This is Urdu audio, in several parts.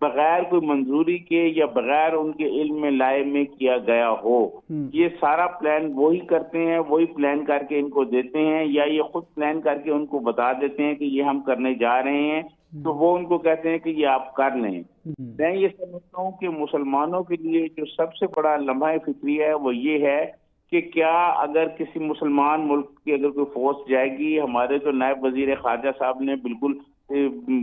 بغیر کوئی منظوری کے یا بغیر ان کے علم میں لائے میں کیا گیا ہو. یہ سارا پلان وہی کرتے ہیں, وہی پلان کر کے ان کو دیتے ہیں, یا یہ خود پلان کر کے ان کو بتا دیتے ہیں کہ یہ ہم کرنے جا رہے ہیں, تو وہ ان کو کہتے ہیں کہ یہ آپ کر لیں. میں یہ سمجھتا ہوں کہ مسلمانوں کے لیے جو سب سے بڑا لمحہ فکری ہے وہ یہ ہے کہ کیا اگر کسی مسلمان ملک کی اگر کوئی فورس جائے گی, ہمارے تو نائب وزیر خارجہ صاحب نے بالکل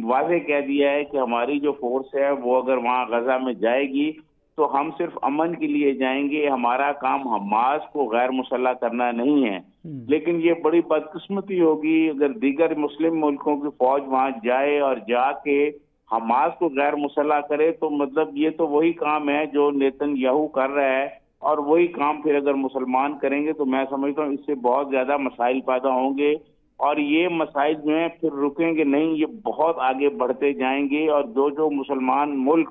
واضح کہہ دیا ہے کہ ہماری جو فورس ہے وہ اگر وہاں غزہ میں جائے گی تو ہم صرف امن کے لیے جائیں گے, ہمارا کام حماس کو غیر مسلح کرنا نہیں ہے. لیکن یہ بڑی بدقسمتی ہوگی اگر دیگر مسلم ملکوں کی فوج وہاں جائے اور جا کے حماس کو غیر مسلح کرے, تو مطلب یہ تو وہی کام ہے جو نیتن یاہو کر رہا ہے, اور وہی کام پھر اگر مسلمان کریں گے تو میں سمجھتا ہوں اس سے بہت زیادہ مسائل پیدا ہوں گے, اور یہ مسائل جو ہیں پھر رکیں گے نہیں, یہ بہت آگے بڑھتے جائیں گے. اور جو مسلمان ملک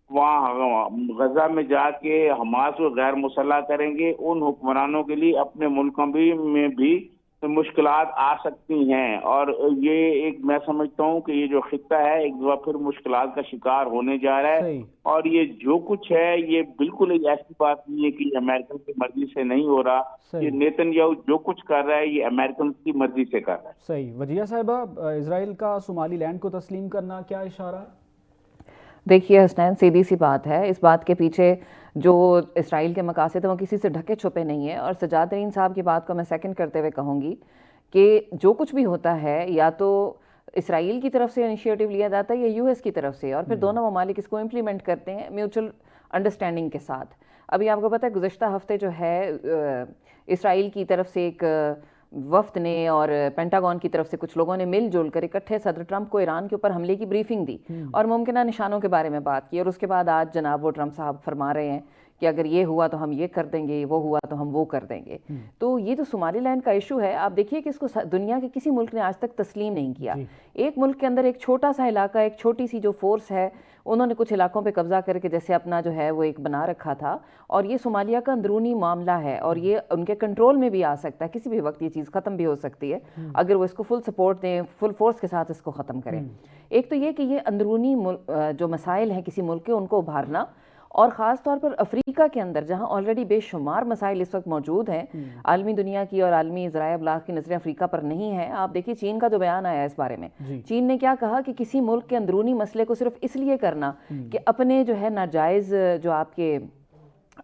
وہاں غزہ میں جا کے حماس کو غیر مسلح کریں گے, ان حکمرانوں کے لیے اپنے ملکوں میں بھی مشکلات آ سکتی ہیں. اور یہ ایک میں سمجھتا ہوں کہ یہ جو خطہ ہے ایک دفعہ پھر مشکلات کا شکار ہونے جا رہا ہے. اور یہ جو کچھ ہے یہ بالکل ایک ایسی بات نہیں ہے کہ یہ امریکن کی مرضی سے نہیں ہو رہا. یہ نیتن یاہو جو کچھ کر رہا ہے یہ امریکن کی مرضی سے کر رہا ہے. صحیح. وجیہہ صاحبہ, اسرائیل کا صومالی لینڈ کو تسلیم کرنا کیا اشارہ ہے؟ دیکھیے حسنین, سیدھی سی بات ہے, اس بات کے پیچھے جو اسرائیل کے مقاصد ہیں وہ کسی سے ڈھکے چھپے نہیں ہیں. اور سجاد ترین صاحب کی بات کو میں سیکنڈ کرتے ہوئے کہوں گی کہ جو کچھ بھی ہوتا ہے یا تو اسرائیل کی طرف سے انیشیٹو لیا جاتا ہے یا یو ایس کی طرف سے, اور پھر دونوں ممالک اس کو امپلیمنٹ کرتے ہیں میوچل انڈرسٹینڈنگ کے ساتھ. ابھی آپ کو پتہ ہے گزشتہ ہفتے جو ہے اسرائیل کی طرف سے ایک وفد نے اور پینٹاگون کی طرف سے کچھ لوگوں نے مل جل کر اکٹھے صدر ٹرمپ کو ایران کے اوپر حملے کی بریفنگ دی اور ممکنہ نشانوں کے بارے میں بات کی. اور اس کے بعد آج جناب وہ ٹرمپ صاحب فرما رہے ہیں کہ اگر یہ ہوا تو ہم یہ کر دیں گے, وہ ہوا تو ہم وہ کر دیں گے. تو یہ تو صومالی لینڈ کا ایشو ہے, آپ دیکھیے کہ اس کو دنیا کے کسی ملک نے آج تک تسلیم نہیں کیا. ایک ملک کے اندر ایک چھوٹا سا علاقہ, ایک چھوٹی سی جو فورس ہے, انہوں نے کچھ علاقوں پہ قبضہ کر کے جیسے اپنا جو ہے وہ ایک بنا رکھا تھا. اور یہ صومالیہ کا اندرونی معاملہ ہے اور یہ ان کے کنٹرول میں بھی آ سکتا ہے, کسی بھی وقت یہ چیز ختم بھی ہو سکتی ہے اگر وہ اس کو فل سپورٹ دیں, فل فورس کے ساتھ اس کو ختم کریں. ایک تو یہ کہ یہ اندرونی جو مسائل ہیں کسی ملک کے ان کو ابھارنا, اور خاص طور پر افریقہ کے اندر جہاں آلریڈی بے شمار مسائل اس وقت موجود ہیں. عالمی دنیا کی اور عالمی ذرائع ابلاغ کی نظریں افریقہ پر نہیں ہیں. آپ دیکھیے چین کا جو بیان آیا اس بارے میں, چین نے کیا کہا کہ کسی ملک کے اندرونی مسئلے کو صرف اس لیے کرنا کہ اپنے جو ہے ناجائز جو آپ کے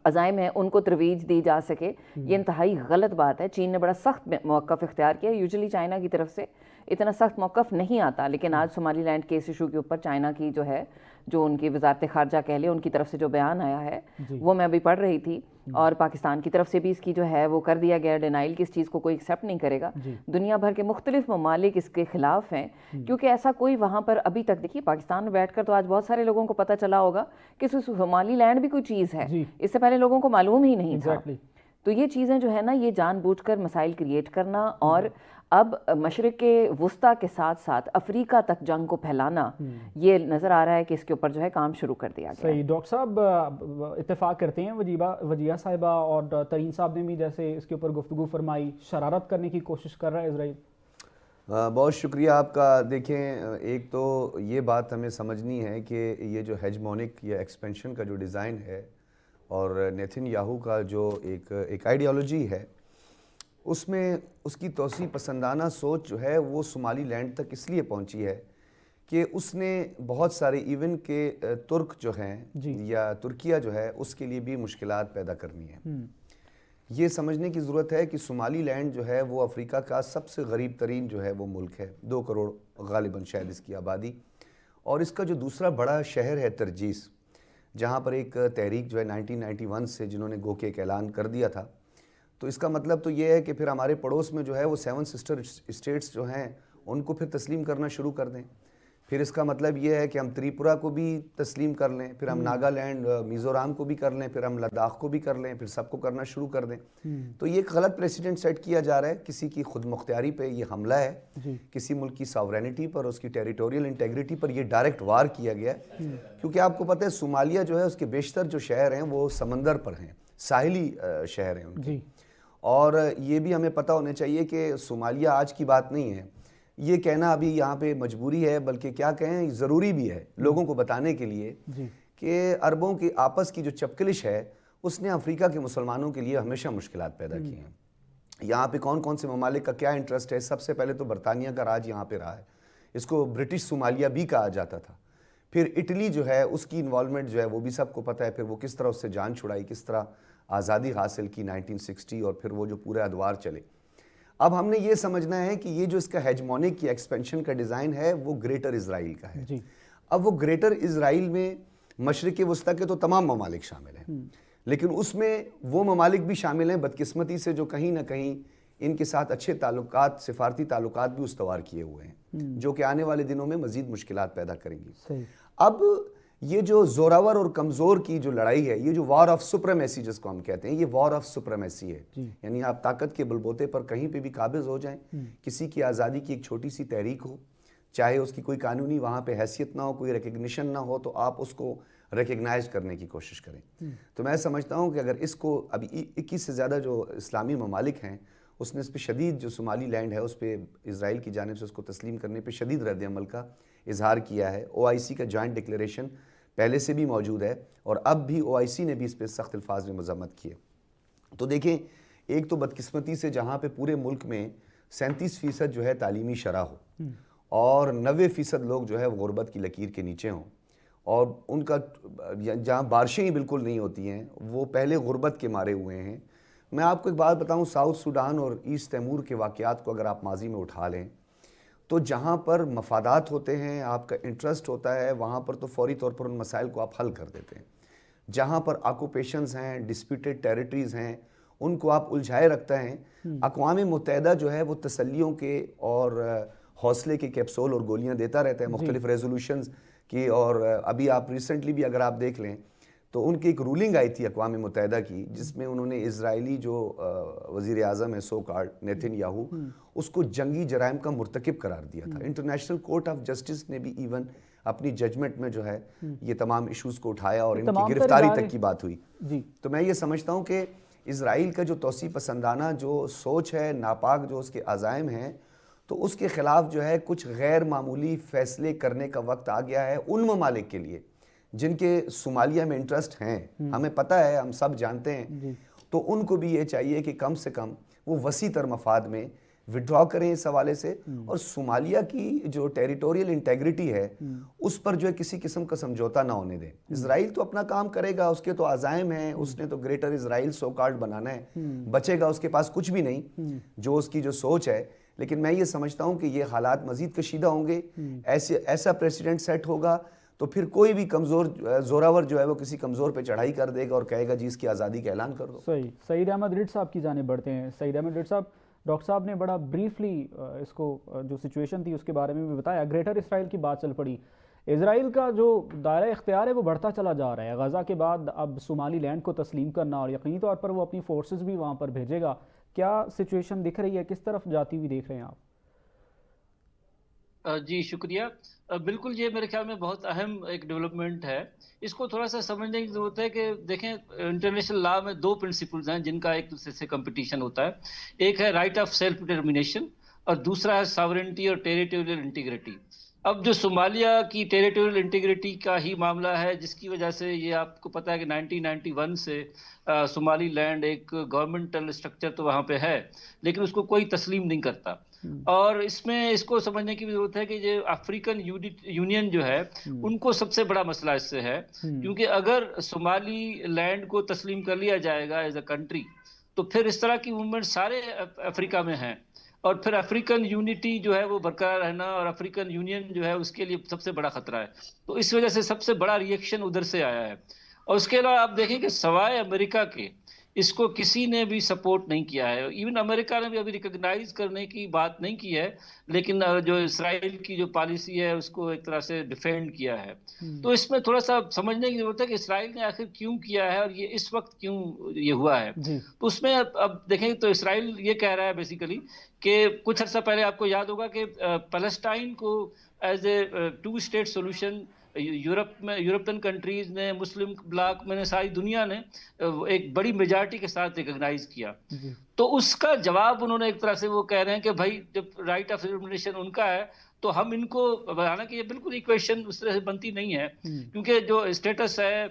عزائم ہیں ان کو ترویج دی جا سکے, یہ انتہائی غلط بات ہے. چین نے بڑا سخت موقف اختیار کیا. یوزلی چائنا کی طرف سے اتنا سخت موقف نہیں آتا, لیکن آج صومالی لینڈ کے اس ایشو کے اوپر چائنا کی جو ہے جو ان کی وزارت خارجہ کہہ لے ان کی طرف سے جو بیان آیا ہے وہ میں ابھی پڑھ رہی تھی, اور پاکستان کی طرف سے بھی اس کی جو ہے وہ کر دیا گیا ڈینائل کہ اس چیز کو کوئی ایکسیپٹ نہیں کرے گا. دنیا بھر کے مختلف ممالک اس کے خلاف ہیں کیونکہ ایسا کوئی وہاں پر ابھی تک, دیکھیے پاکستان میں بیٹھ کر تو آج بہت سارے لوگوں کو پتہ چلا ہوگا کہ صومالی لینڈ بھی کوئی چیز ہے, اس سے پہلے لوگوں کو معلوم ہی نہیں تھا. تو یہ چیزیں جو ہے نا, یہ جان بوجھ کر مسائل کریٹ کرنا اور اب مشرق وسطیٰ کے ساتھ ساتھ افریقہ تک جنگ کو پھیلانا, یہ نظر آ رہا ہے کہ اس کے اوپر جو ہے کام شروع کر دیا گیا. صحیح. ڈاکٹر صاحب اتفاق کرتے ہیں وجیہہ صاحبہ اور ترین صاحب نے بھی جیسے اس کے اوپر گفتگو فرمائی, شرارت کرنے کی کوشش کر رہا ہے اسرائیل؟ بہت شکریہ آپ کا. دیکھیں, ایک تو یہ بات ہمیں سمجھنی ہے کہ یہ جو ہیجمونک یا ایکسپینشن کا جو ڈیزائن ہے اور نیتن یاہو کا جو ایک آئیڈیالوجی ہے, اس میں اس کی توسیع پسندانہ سوچ جو ہے وہ صومالی لینڈ تک اس لیے پہنچی ہے کہ اس نے بہت سارے ایون کہ ترک جو ہیں یا ترکیہ جو ہے اس کے لیے بھی مشکلات پیدا کرنی ہیں. یہ سمجھنے کی ضرورت ہے کہ صومالی لینڈ جو ہے وہ افریقہ کا سب سے غریب ترین جو ہے وہ ملک ہے, 2 کروڑ غالباً شاید اس کی آبادی, اور اس کا جو دوسرا بڑا شہر ہے ترجیس, جہاں پر ایک تحریک جو ہے 1991 سے جنہوں نے گو کے ایک اعلان کر دیا تھا. تو اس کا مطلب تو یہ ہے کہ پھر ہمارے پڑوس میں جو ہے وہ 7 سسٹر اسٹیٹس جو ہیں ان کو پھر تسلیم کرنا شروع کر دیں. پھر اس کا مطلب یہ ہے کہ ہم تریپورہ کو بھی تسلیم کر لیں, پھر ہم ناگالینڈ میزورام کو بھی کر لیں, پھر ہم لداخ کو بھی کر لیں, پھر سب کو کرنا شروع کر دیں. تو یہ ایک غلط پریسیڈنٹ سیٹ کیا جا رہا ہے. کسی کی خود مختاری پہ یہ حملہ ہے, کسی ملک کی ساورینٹی پر, اس کی ٹیریٹوریل انٹیگریٹی پر یہ ڈائریکٹ وار کیا گیا ہے. کیونکہ آپ کو پتہ ہے صومالیہ جو ہے اس کے بیشتر جو شہر ہیں وہ سمندر پر ہیں, ساحلی شہر ہیں ان کے. اور یہ بھی ہمیں پتہ ہونا چاہیے کہ صومالیہ آج کی بات نہیں ہے. یہ کہنا ابھی یہاں پہ مجبوری ہے، بلکہ کیا کہیں ضروری بھی ہے لوگوں کو بتانے کے لیے کہ عربوں کی آپس کی جو چپکلش ہے اس نے افریقہ کے مسلمانوں کے لیے ہمیشہ مشکلات پیدا کی ہیں. یہاں پہ کون کون سے ممالک کا کیا انٹرسٹ ہے؟ سب سے پہلے تو برطانیہ کا راج یہاں پہ رہا ہے، اس کو برٹش صومالیہ بھی کہا جاتا تھا. پھر اٹلی جو ہے اس کی انوالومنٹ جو ہے وہ بھی سب کو پتہ ہے، پھر وہ کس طرح اس سے جان چھڑائی، کس طرح آزادی حاصل کی 1960، اور پھر وہ جو پورے ادوار چلے. اب ہم نے یہ سمجھنا ہے کہ یہ جو اس کا ہیجمونک یا ایکسپینشن کا ڈیزائن ہے وہ گریٹر اسرائیل کا ہے. اب وہ گریٹر اسرائیل میں مشرق وسطی کے تو تمام ممالک شامل ہیں، لیکن اس میں وہ ممالک بھی شامل ہیں بدقسمتی سے جو کہیں نہ کہیں ان کے ساتھ اچھے تعلقات، سفارتی تعلقات بھی استوار کیے ہوئے ہیں، جو کہ آنے والے دنوں میں مزید مشکلات پیدا کریں گی. اب یہ جو زوراور اور کمزور کی جو لڑائی ہے، یہ جو وار آف سپریمیسی جس کو ہم کہتے ہیں، یہ وار آف سپریمیسی ہے. یعنی آپ طاقت کے بلبوتے پر کہیں پہ بھی قابض ہو جائیں، کسی کی آزادی کی ایک چھوٹی سی تحریک ہو، چاہے اس کی کوئی قانونی وہاں پہ حیثیت نہ ہو، کوئی ریکگنیشن نہ ہو، تو آپ اس کو ریکگنائز کرنے کی کوشش کریں. تو میں سمجھتا ہوں کہ اگر اس کو ابھی 21 سے زیادہ جو اسلامی ممالک ہیں اس نے اس پہ شدید، جو صومالی لینڈ ہے اس پہ اسرائیل کی جانب سے اس کو تسلیم کرنے پہ شدید رد عمل کا اظہار کیا ہے. OIC کا جوائنٹ ڈکلیریشن پہلے سے بھی موجود ہے، اور اب بھی OIC نے بھی اس پہ سخت الفاظ میں مذمت کی ہے. تو دیکھیں، ایک تو بدقسمتی سے جہاں پہ پورے ملک میں 37% جو ہے تعلیمی شرح ہو، اور 90% لوگ جو ہے وہ غربت کی لکیر کے نیچے ہوں، اور ان کا جہاں بارشیں ہی بالکل نہیں ہوتی ہیں، وہ پہلے غربت کے مارے ہوئے ہیں. میں آپ کو ایک بات بتاؤں، ساؤتھ سوڈان اور ایسٹ تیمور کے واقعات کو اگر آپ ماضی میں اٹھا لیں تو جہاں پر مفادات ہوتے ہیں، آپ کا انٹرسٹ ہوتا ہے، وہاں پر تو فوری طور پر ان مسائل کو آپ حل کر دیتے ہیں. جہاں پر آکوپیشنز ہیں، ڈسپیوٹیڈ ٹیریٹریز ہیں، ان کو آپ الجھائے رکھتے ہیں. اقوام متحدہ جو ہے وہ تسلیوں کے اور حوصلے کے کیپسول اور گولیاں دیتا رہتا ہے مختلف ریزولوشنز کی. اور ابھی آپ ریسنٹلی بھی اگر آپ دیکھ لیں تو ان کی ایک رولنگ آئی تھی اقوام متحدہ کی، جس میں انہوں نے اسرائیلی جو وزیر اعظم ہے سو کارڈ نیتن یاہو، اس کو جنگی جرائم کا مرتکب قرار دیا تھا. انٹرنیشنل کورٹ آف جسٹس نے بھی ایون اپنی ججمنٹ میں جو ہے یہ تمام ایشوز کو اٹھایا اور ان کی گرفتاری تک کی بات ہوئی. تو میں یہ سمجھتا ہوں کہ اسرائیل کا جو توسیع پسندانہ جو سوچ ہے، ناپاک جو اس کے عزائم ہیں، تو اس کے خلاف جو ہے کچھ غیر معمولی فیصلے کرنے کا وقت آ گیا ہے ان ممالک کے لیے جن کے صومالیہ میں انٹرسٹ ہیں. ہمیں پتہ ہے، ہم سب جانتے ہیں. تو ان کو بھی یہ چاہیے کہ کم سے کم وہ وسیع تر مفاد میں وڈرا کریں اس حوالے سے، اور صومالیہ کی جو ٹیریٹوریل انٹیگریٹی ہے اس پر جو ہے کسی قسم کا سمجھوتا نہ ہونے دیں. اسرائیل تو اپنا کام کرے گا، اس کے تو عزائم ہیں، اس نے تو گریٹر اسرائیل سو کارڈ بنانا ہے، بچے گا اس کے پاس کچھ بھی نہیں جو اس کی جو سوچ ہے. لیکن میں یہ سمجھتا ہوں کہ یہ حالات مزید کشیدہ ہوں گے، ایسا پریسیڈنٹ سیٹ ہوگا تو پھر کوئی بھی کمزور زوراور جو ہے وہ کسی کمزور پہ چڑھائی کر دے گا اور کہے گا جی اس کی آزادی کا اعلان کر دو. صحیح. سعید احمد رڈ صاحب کی جانب بڑھتے ہیں. سعید احمد رڈ صاحب، ڈاکٹر صاحب نے بڑا بریفلی اس کو جو سچویشن تھی اس کے بارے میں بھی بتایا. گریٹر اسرائیل کی بات چل پڑی. اسرائیل کا جو دائرہ اختیار ہے وہ بڑھتا چلا جا رہا ہے. غزہ کے بعد اب صومالی لینڈ کو تسلیم کرنا، اور یقینی طور پر وہ اپنی فورسز بھی وہاں پر بھیجے گا. کیا سچویشن دکھ رہی ہے؟ کس طرف جاتی ہوئی دیکھ رہے ہیں آپ؟ جی شکریہ. بالکل، یہ میرے خیال میں بہت اہم ایک ڈیولپمنٹ ہے. اس کو تھوڑا سا سمجھنے کی ضرورت ہے کہ دیکھیں، انٹرنیشنل لا میں 2 پرنسپلز ہیں جن کا ایک دوسرے سے کمپٹیشن ہوتا ہے. ایک ہے رائٹ آف سیلف ڈٹرمنیشن، اور دوسرا ہے ساورنٹی اور ٹیریٹوریل انٹیگریٹی. اب جو صومالیہ کی ٹیریٹوریل انٹیگریٹی کا ہی معاملہ ہے، جس کی وجہ سے یہ آپ کو پتہ ہے کہ 1991 سے صومالی لینڈ ایک گورنمنٹل اسٹرکچر تو وہاں پہ ہے، لیکن اس کو کوئی تسلیم نہیں کرتا. اور اس میں اس کو سمجھنے کی بھی ضرورت ہے کہ یہ افریقن یونین جو ہے ان کو سب سے بڑا مسئلہ اس سے ہے، کیونکہ اگر صومالی لینڈ کو تسلیم کر لیا جائے گا ایز اے کنٹری تو پھر اس طرح کی موومنٹ سارے افریقہ میں ہیں، اور پھر افریقن یونٹی جو ہے وہ برقرار رہنا اور افریقن یونین جو ہے اس کے لیے سب سے بڑا خطرہ ہے. تو اس وجہ سے سب سے بڑا ریئیکشن ادھر سے آیا ہے. اور اس کے علاوہ آپ دیکھیں کہ سوائے امریکہ کے اس کو کسی نے بھی سپورٹ نہیں کیا ہے. ایون امریکہ نے بھی ابھی ریکگنائز کرنے کی بات نہیں کی ہے، لیکن جو اسرائیل کی جو پالیسی ہے اس کو ایک طرح سے ڈیفینڈ کیا ہے. تو اس میں تھوڑا سا سمجھنے کی ضرورت ہے کہ اسرائیل نے آخر کیوں کیا ہے اور یہ اس وقت کیوں یہ ہوا ہے. تو اس میں اب دیکھیں تو اسرائیل یہ کہہ رہا ہے بیسیکلی کہ کچھ عرصہ پہلے آپ کو یاد ہوگا کہ پیلسٹائن کو as a 2 state solution European countries نے، مسلم بلاک میں نے، ساری دنیا نے ایک بڑی میجارٹی کے ساتھ ریکگنائز کیا. تو اس کا جواب انہوں نے ایک طرح سے وہ کہہ رہے ہیں کہ بھائی جب رائٹ آف ڈٹرمنیشن ان کا ہے تو ہم ان کو، حالانکہ یہ بالکل ایکویشن اس طرح سے بنتی نہیں ہے، کیونکہ جو اسٹیٹس ہے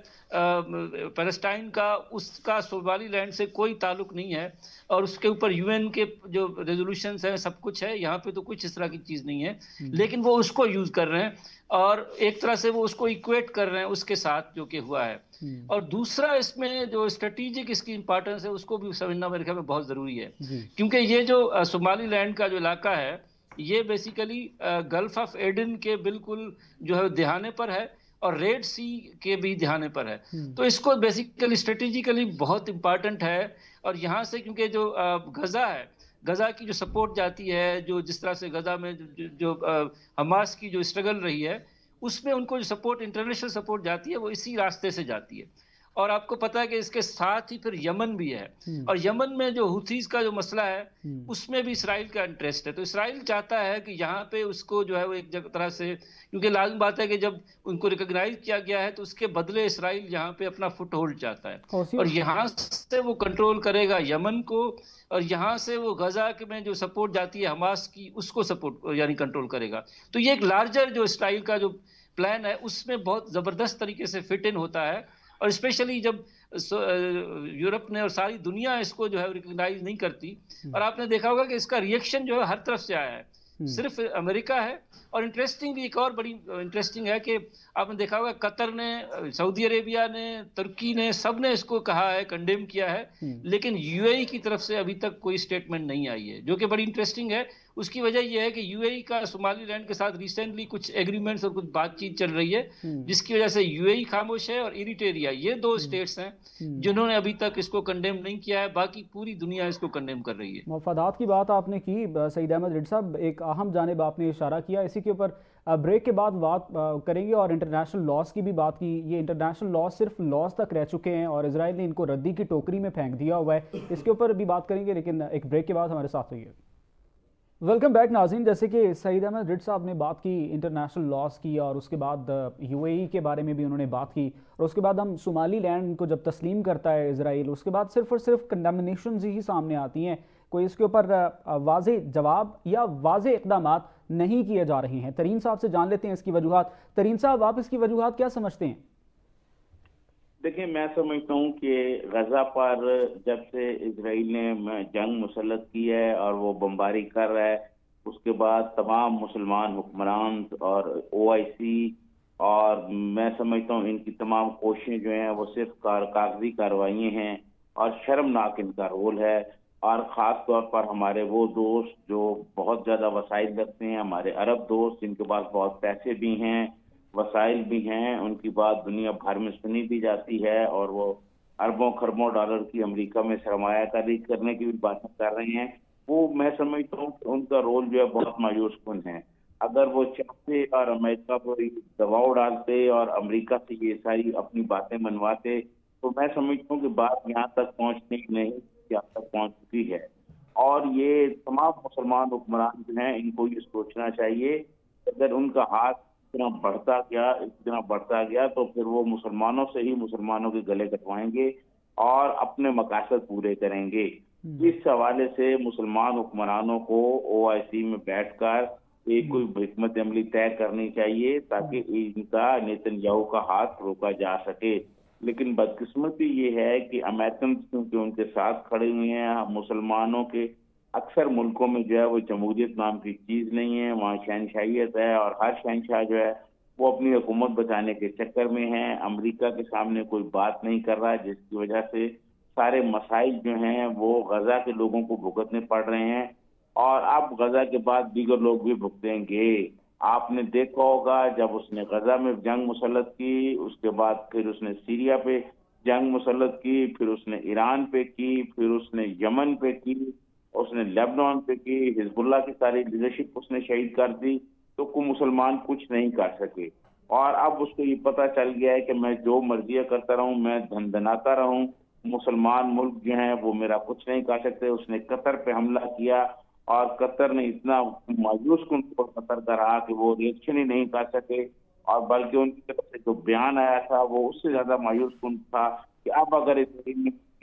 پیلسٹائن کا، اس کا صومالی لینڈ سے کوئی تعلق نہیں ہے، اور اس کے اوپر یو این کے جو ریزولوشنز ہیں سب کچھ ہے، یہاں پہ تو کچھ اس طرح کی چیز نہیں ہے، لیکن وہ اس کو یوز کر رہے ہیں اور ایک طرح سے وہ اس کو ایکویٹ کر رہے ہیں اس کے ساتھ جو کہ ہوا ہے۔ اور دوسرا اس میں جو اسٹریٹجک اس کی امپورٹنس ہے اس کو بھی سمجھنا میرے خیال میں بہت ضروری ہے، کیونکہ یہ جو صومالی لینڈ کا جو علاقہ ہے یہ بیسیکلی گلف آف ایڈن کے بالکل جو ہے دہانے پر ہے اور ریڈ سی کے بھی دہانے پر ہے، تو اس کو بیسیکلی اسٹریٹجیکلی بہت امپارٹنٹ ہے۔ اور یہاں سے کیونکہ جو غزہ ہے، غزہ کی جو سپورٹ جاتی ہے، جو جس طرح سے غزہ میں جو حماس کی جو اسٹرگل رہی ہے اس میں ان کو جو سپورٹ، انٹرنیشنل سپورٹ جاتی ہے وہ اسی راستے سے جاتی ہے۔ اور آپ کو پتا ہے کہ اس کے ساتھ ہی پھر یمن بھی ہے، اور یمن میں جو حوثیز کا جو مسئلہ ہے اس میں بھی اسرائیل کا انٹرسٹ ہے، تو اسرائیل چاہتا ہے کہ یہاں پہ اس کو جو ہے وہ ایک طرح سے، کیونکہ لازم بات ہے کہ جب ان کو ریکگنائز کیا گیا ہے تو اس کے بدلے اسرائیل یہاں پہ اپنا فٹ ہولڈ چاہتا ہے، اور یہاں سے وہ کنٹرول کرے گا یمن کو، اور یہاں سے وہ غزہ میں جو سپورٹ جاتی ہے حماس کی اس کو سپورٹ یعنی کنٹرول کرے گا۔ تو یہ ایک لارجر جو اسرائیل کا جو پلان ہے اس میں بہت زبردست طریقے سے فٹ ان ہوتا ہے، اور اسپیشلی جب یورپ نے اور ساری دنیا اس کو جو ہے ریکگنائز نہیں کرتی، اور آپ نے دیکھا ہوگا کہ اس کا ریئیکشن جو ہے ہر طرف سے آیا ہے، صرف امریکہ ہے۔ اور انٹرسٹنگ بھی ایک اور بڑی انٹرسٹنگ ہے کہ آپ نے دیکھا ہوگا قطر نے، سعودی عربیہ نے، ترکی نے، سب نے اس کو کہا ہے، کنڈیم کیا ہے، لیکن یو اے ای کی طرف سے ابھی تک کوئی اسٹیٹمنٹ نہیں آئی ہے، جو کہ بڑی انٹرسٹنگ ہے۔ اس کی وجہ یہ ہے کہ یو اے ای کا صومالی لینڈ کے ساتھ ریسنٹلی کچھ ایگریمنٹس اور کچھ بات چیت چل رہی ہے، جس کی وجہ سے یو اے ای خاموش ہے، اور ایریٹیریا، یہ دو اسٹیٹس ہیں جنہوں نے ابھی تک اس کو کنڈیم نہیں کیا ہے، باقی پوری دنیا اس کو کنڈیم کر رہی ہے۔ مفادات کی بات آپ نے کی سعید احمد رڈ صاحب، ایک اہم جانب آپ نے اشارہ کیا، اسی کے اوپر بریک کے بعد بات کریں گے، اور انٹرنیشنل لاز کی بھی بات کی۔ یہ انٹرنیشنل لاز صرف لاز تک رہ چکے ہیں اور اسرائیل نے ان کو ردی کی ٹوکری میں پھینک دیا ہوا ہے، اس کے اوپر بھی بات کریں گے، لیکن ایک بریک کے بعد ہمارے ساتھ رہیے۔ ویلکم بیک ناظرین، جیسے کہ سعید احمد رڈ صاحب نے بات کی انٹرنیشنل لاز کی، اور اس کے بعد یو اے ای کے بارے میں بھی انہوں نے بات کی، اور اس کے بعد ہم صومالی لینڈ کو جب تسلیم کرتا ہے اسرائیل، اس کے بعد صرف اور صرف کنڈمنیشنز ہی سامنے آتی ہیں، کوئی اس کے اوپر واضح جواب یا واضح اقدامات نہیں کیے جا رہے ہیں۔ ترین صاحب سے جان لیتے ہیں اس کی وجوہات۔ ترین صاحب، آپ اس کی وجوہات کیا سمجھتے ہیں؟ دیکھیں، میں سمجھتا ہوں کہ غزہ پر جب سے اسرائیل نے جنگ مسلط کی ہے اور وہ بمباری کر رہا ہے، اس کے بعد تمام مسلمان حکمران اور او آئی سی، اور میں سمجھتا ہوں ان کی تمام کوششیں جو ہیں وہ صرف کاغذی کارروائیاں ہیں، اور شرمناک ان کا رول ہے۔ اور خاص طور پر ہمارے وہ دوست جو بہت زیادہ وسائل رکھتے ہیں، ہمارے عرب دوست جن کے پاس بہت پیسے بھی ہیں، وسائل بھی ہیں، ان کی بات دنیا بھر میں سنی بھی جاتی ہے، اور وہ اربوں خربوں ڈالر کی امریکہ میں سرمایہ کاری کرنے کی بھی باتیں کر رہے ہیں۔ وہ میں سمجھتا ہوں کہ ان کا رول جو ہے بہت مایوس کن ہے۔ اگر وہ چاہتے اور امریکہ پر دباؤ ڈالتے اور امریکہ سے یہ ساری اپنی باتیں منواتے، تو میں سمجھتا ہوں کہ بات یہاں تک پہنچنے کی نہیں، یہاں تک پہنچ چکی ہے۔ اور یہ تمام مسلمان حکمران جو ہیں ان کو یہ سوچنا چاہیے کہ اگر ان کا ہاتھ اتنا بڑھتا گیا تو پھر وہ مسلمانوں سے ہی مسلمانوں کے گلے کٹوائیں گے اور اپنے مقاصد پورے کریں گے۔ اس حوالے سے مسلمان حکمرانوں کو او آئی سی میں بیٹھ کر ایک کوئی حکمت عملی طے کرنی چاہیے تاکہ ان کا نیتن یاہو کا ہاتھ روکا جا سکے۔ لیکن بدقسمتی یہ ہے کہ امریکن کیونکہ ان کے ساتھ کھڑے ہوئے ہیں، مسلمانوں کے اکثر ملکوں میں جو ہے وہ جمہوریت نام کی چیز نہیں ہے، وہاں شہنشاہیت ہے، اور ہر شہنشاہ جو ہے وہ اپنی حکومت بچانے کے چکر میں ہے، امریکہ کے سامنے کوئی بات نہیں کر رہا، جس کی وجہ سے سارے مسائل جو ہیں وہ غزہ کے لوگوں کو بھگتنے پڑ رہے ہیں، اور اب غزہ کے بعد دیگر لوگ بھی بھگتیں گے۔ آپ نے دیکھا ہوگا جب اس نے غزہ میں جنگ مسلط کی، اس کے بعد پھر اس نے سیریا پہ جنگ مسلط کی، پھر اس نے ایران پہ کی، پھر اس نے یمن پہ کی، اس نے لیبنان پہ کی، حزب اللہ کی ساری لیڈرشپ اس نے شہید کر دی، تو کوئی مسلمان کچھ نہیں کر سکے۔ اور اب اس کو یہ پتہ چل گیا ہے کہ میں جو مرضیاں کرتا رہوں، میں دھندناتا رہوں، مسلمان ملک جو ہیں وہ میرا کچھ نہیں کر سکتے۔ اس نے قطر پہ حملہ کیا، اور قطر نے اتنا مایوس کن قطر کا رہا کہ وہ ریئیکشن ہی نہیں کر سکے، اور بلکہ ان کی طرف سے جو بیان آیا تھا وہ اس سے زیادہ مایوس کن تھا کہ اب اگر اسرائیل نے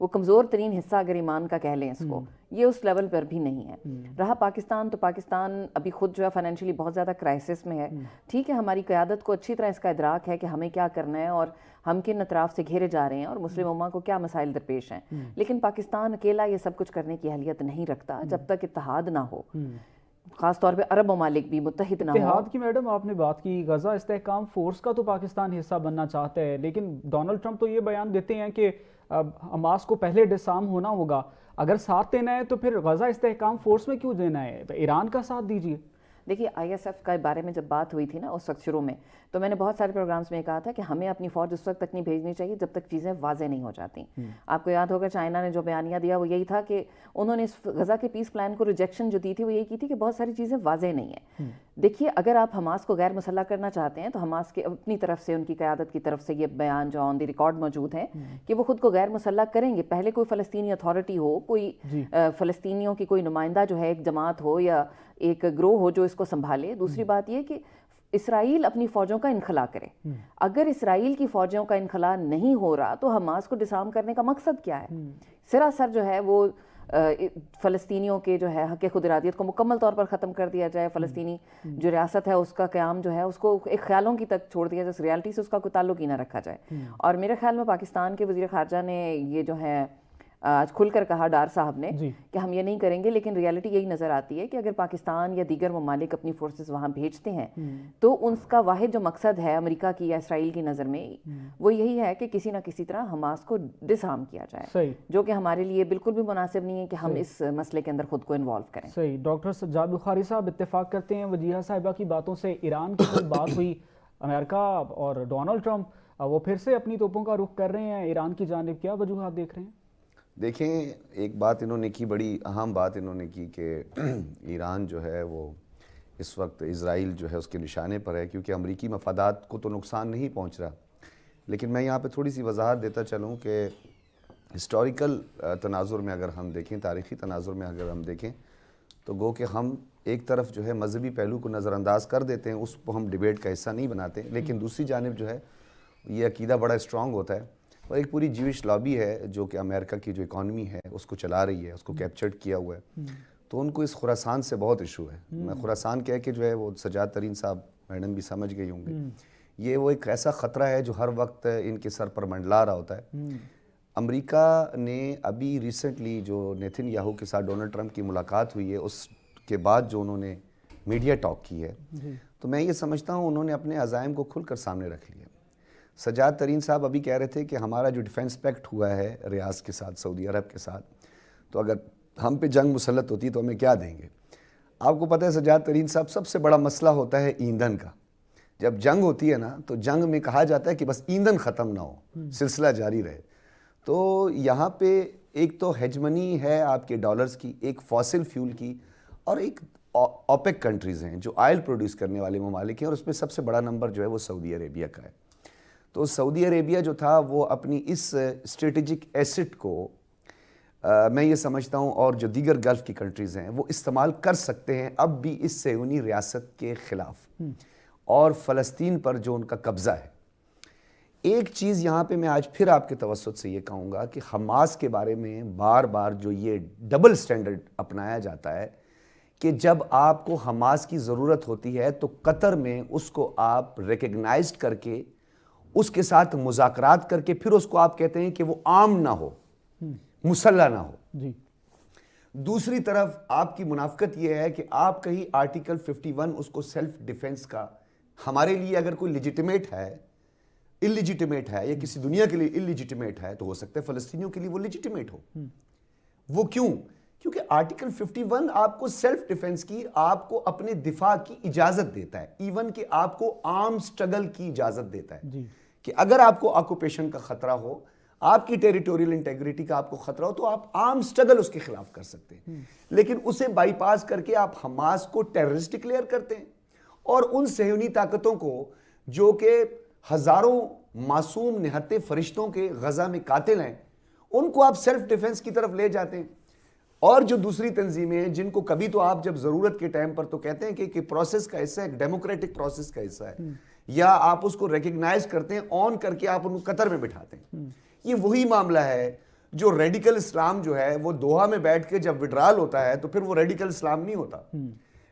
وہ کمزور ترین حصہ اگر ایمان کا کہہ لیں اس کو، یہ اس لیول پر بھی نہیں ہے. رہا پاکستان، تو پاکستان ابھی خود جو ہے فائنینشلی بہت زیادہ کرائسس میں ہے. ٹھیک ہے، ہماری قیادت کو اچھی طرح اس کا ادراک ہے کہ ہمیں کیا کرنا ہے اور ہم کن اطراف سے گھیرے جا رہے ہیں اور مسلم امہ کو کیا مسائل درپیش ہیں، لیکن پاکستان اکیلا یہ سب کچھ کرنے کی اہلیت نہیں رکھتا جب تک اتحاد نہ ہو، خاص طور پہ عرب ممالک بھی متحد نہ ہو. اتحاد کی میڈم آپ نے بات کی، غزہ استحکام فورس کا تو پاکستان حصہ بننا چاہتا ہے، لیکن ڈونلڈ ٹرمپ تو یہ بیان دیتے ہیں کہ حماس کو پہلے ڈسارم ہونا ہوگا. اگر ساتھ دینا ہے تو پھر غزہ استحکام فورس میں کیوں دینا ہے؟ ایران کا ساتھ دیجیے. دیکھیے آئی ایس ایف کے بارے میں جب بات ہوئی تھی نا اس وقت شروع میں، تو میں نے بہت سارے پروگرامز میں کہا تھا کہ ہمیں اپنی فوج اس وقت تک نہیں بھیجنی چاہیے جب تک چیزیں واضح نہیں ہو جاتی. آپ کو یاد ہوگا چائنا نے جو بیانیہ دیا وہ یہی تھا کہ انہوں نے اس غزہ کے پیس پلان کو ریجیکشن جو دی تھی وہ یہی کی تھی کہ بہت ساری چیزیں واضح نہیں ہیں. دیکھیے اگر آپ حماس کو غیر مسلح کرنا چاہتے ہیں تو حماس کے اپنی طرف سے، ان کی قیادت کی طرف سے یہ بیان جو آن دی ریکارڈ موجود ہیں کہ وہ خود کو غیر مسلح کریں گے. پہلے کوئی فلسطینی اتھارٹی ہو، کوئی فلسطینیوں کی کوئی نمائندہ جو ہے ایک جماعت ہو یا ایک گروہ ہو جو اس کو سنبھالے. دوسری بات یہ کہ اسرائیل اپنی فوجوں کا انخلا کرے. اگر اسرائیل کی فوجوں کا انخلا نہیں ہو رہا تو حماس کو ڈسارم کرنے کا مقصد کیا ہے؟ سراسر جو ہے وہ فلسطینیوں کے جو ہے حق خود ارادیت کو مکمل طور پر ختم کر دیا جائے، فلسطینی جو ریاست ہے اس کا قیام جو ہے اس کو ایک خیالوں کی تک چھوڑ دیا جائے، ریالٹی سے اس کا کوئی تعلق ہی نہ رکھا جائے. اور میرے خیال میں پاکستان کے وزیر خارجہ نے یہ جو ہے آج کھل کر کہا ڈار صاحب نے کہ ہم یہ نہیں کریں گے، لیکن ریالٹی یہی نظر آتی ہے کہ اگر پاکستان یا دیگر ممالک اپنی فورسز وہاں بھیجتے ہیں تو ان کا واحد جو مقصد ہے امریکہ کی یا اسرائیل کی نظر میں وہ یہی ہے کہ کسی نہ کسی طرح حماس کو ڈسارم کیا جائے، جو کہ ہمارے لیے بالکل بھی مناسب نہیں ہے کہ ہم اس مسئلے کے اندر خود کو انوالو کریں. صحیح. ڈاکٹر سجاد بخاری صاحب اتفاق کرتے ہیں وجیہہ صاحبہ کی باتوں سے؟ ایران کی کوئی بات ہوئی، امریکہ اور ڈونلڈ ٹرمپ وہ پھر سے اپنی توپوں کا رخ کر رہے ہیں ایران کی جانب، کیا وجوہات دیکھ رہے ہیں؟ دیکھیں ایک بات انہوں نے کی، بڑی اہم بات انہوں نے کی کہ ایران جو ہے وہ اس وقت اسرائیل جو ہے اس کے نشانے پر ہے، کیونکہ امریکی مفادات کو تو نقصان نہیں پہنچ رہا. لیکن میں یہاں پہ تھوڑی سی وضاحت دیتا چلوں کہ ہسٹوریکل تناظر میں اگر ہم دیکھیں، تاریخی تناظر میں اگر ہم دیکھیں تو گو کہ ہم ایک طرف جو ہے مذہبی پہلو کو نظر انداز کر دیتے ہیں، اس کو ہم ڈیبیٹ کا حصہ نہیں بناتے، لیکن دوسری جانب جو ہے یہ عقیدہ بڑا اسٹرانگ ہوتا ہے. اور ایک پوری جیوش لابی ہے جو کہ امریکہ کی جو اکانومی ہے اس کو چلا رہی ہے، اس کو کیپچرڈ کیا ہوا ہے. تو ان کو اس خراسان سے بہت ایشو ہے. میں خراسان کہہ کے جو ہے وہ سجاد ترین صاحب میڈم بھی سمجھ گئی ہوں گے، یہ وہ ایک ایسا خطرہ ہے جو ہر وقت ان کے سر پر منڈلا رہا ہوتا ہے. امریکہ نے ابھی ریسنٹلی جو نیتن یاہو کے ساتھ ڈونلڈ ٹرمپ کی ملاقات ہوئی ہے اس کے بعد جو انہوں نے میڈیا ٹاک کی ہے، تو میں یہ سمجھتا ہوں انہوں نے اپنے عزائم کو کھل کر سامنے رکھ لیا. سجاد ترین صاحب ابھی کہہ رہے تھے کہ ہمارا جو ڈیفنس پیکٹ ہوا ہے ریاض کے ساتھ، سعودی عرب کے ساتھ، تو اگر ہم پہ جنگ مسلط ہوتی تو ہمیں کیا دیں گے؟ آپ کو پتہ ہے سجاد ترین صاحب ایندھن سے بڑا مسئلہ ہوتا ہے ایندھن کا. جب جنگ ہوتی ہے نا تو جنگ میں کہا جاتا ہے کہ بس ایندھن ختم نہ ہو، سلسلہ جاری رہے. تو یہاں پہ ایک تو ہیجمنی ہے آپ کے ڈالرز کی، ایک فاسل فیول کی، اور ایک اوپیک کنٹریز ہیں جو آئل پروڈیوس کرنے والے ممالک ہیں، اور اس میں سب سے بڑا نمبر جو ہے وہ سعودی عربیہ کا ہے. تو سعودی عربیہ جو تھا وہ اپنی اس اسٹریٹجک ایسٹ کو میں یہ سمجھتا ہوں، اور جو دیگر گلف کی کنٹریز ہیں وہ استعمال کر سکتے ہیں اب بھی اس صہیونی ریاست کے خلاف اور فلسطین پر جو ان کا قبضہ ہے. ایک چیز یہاں پہ میں آج پھر آپ کے توسط سے یہ کہوں گا کہ حماس کے بارے میں بار بار جو یہ ڈبل سٹینڈرڈ اپنایا جاتا ہے کہ جب آپ کو حماس کی ضرورت ہوتی ہے تو قطر میں اس کو آپ ریکگنائزڈ کر کے اس کے ساتھ مذاکرات کر کے پھر اس کو آپ کہتے ہیں کہ وہ عام نہ ہو، مسلح نہ ہو. دوسری طرف آپ کی منافقت یہ ہے کہ آپ کہیں آرٹیکل 51 اس کو سیلف ڈیفنس کا ہمارے لیے اگر کوئی لیجیٹیمیٹ ہے، اللیجیٹیمیٹ ہے، یا کسی دنیا کے لیے اللیجیٹیمیٹ ہے، تو ہو سکتا ہے فلسطینیوں کے لیے وہ لیجیٹیمیٹ ہو. وہ کیوں؟ کیونکہ آرٹیکل 51 آپ کو سیلف ڈیفنس کی، آپ کو اپنے دفاع کی اجازت دیتا ہے، ایون کہ آپ کو آرم سٹرگل کی اجازت دیتا ہے کہ اگر آپ کو آکوپیشن کا خطرہ ہو، آپ کی ٹیریٹوریل انٹیگریٹی کا آپ کو خطرہ ہو، تو آپ آرم سٹرگل اس کے خلاف کر سکتے ہیں. لیکن اسے بائی پاس کر کے آپ حماس کو ٹیررسٹ ڈکلیئر کرتے ہیں، اور ان صہیونی طاقتوں کو جو کہ ہزاروں معصوم نہتے فرشتوں کے غزہ میں قاتل ہیں، ان کو آپ سیلف ڈیفنس کی طرف لے جاتے ہیں. اور جو دوسری تنظیمیں ہیں جن کو کبھی تو آپ جب ضرورت کے ٹائم پر تو کہتے ہیں کہ پروسیس کا حصہ ہے، ایک ڈیموکریٹک پروسیس کا حصہ ہے، یا آپ اس کو ریکگنائز کرتے ہیں، آن کر کے آپ ان کو قطر میں بٹھاتے ہیں. یہ وہی معاملہ ہے جو ریڈیکل اسلام جو ہے وہ دوحہ میں بیٹھ کے جب وڈرال ہوتا ہے تو پھر وہ ریڈیکل اسلام نہیں ہوتا.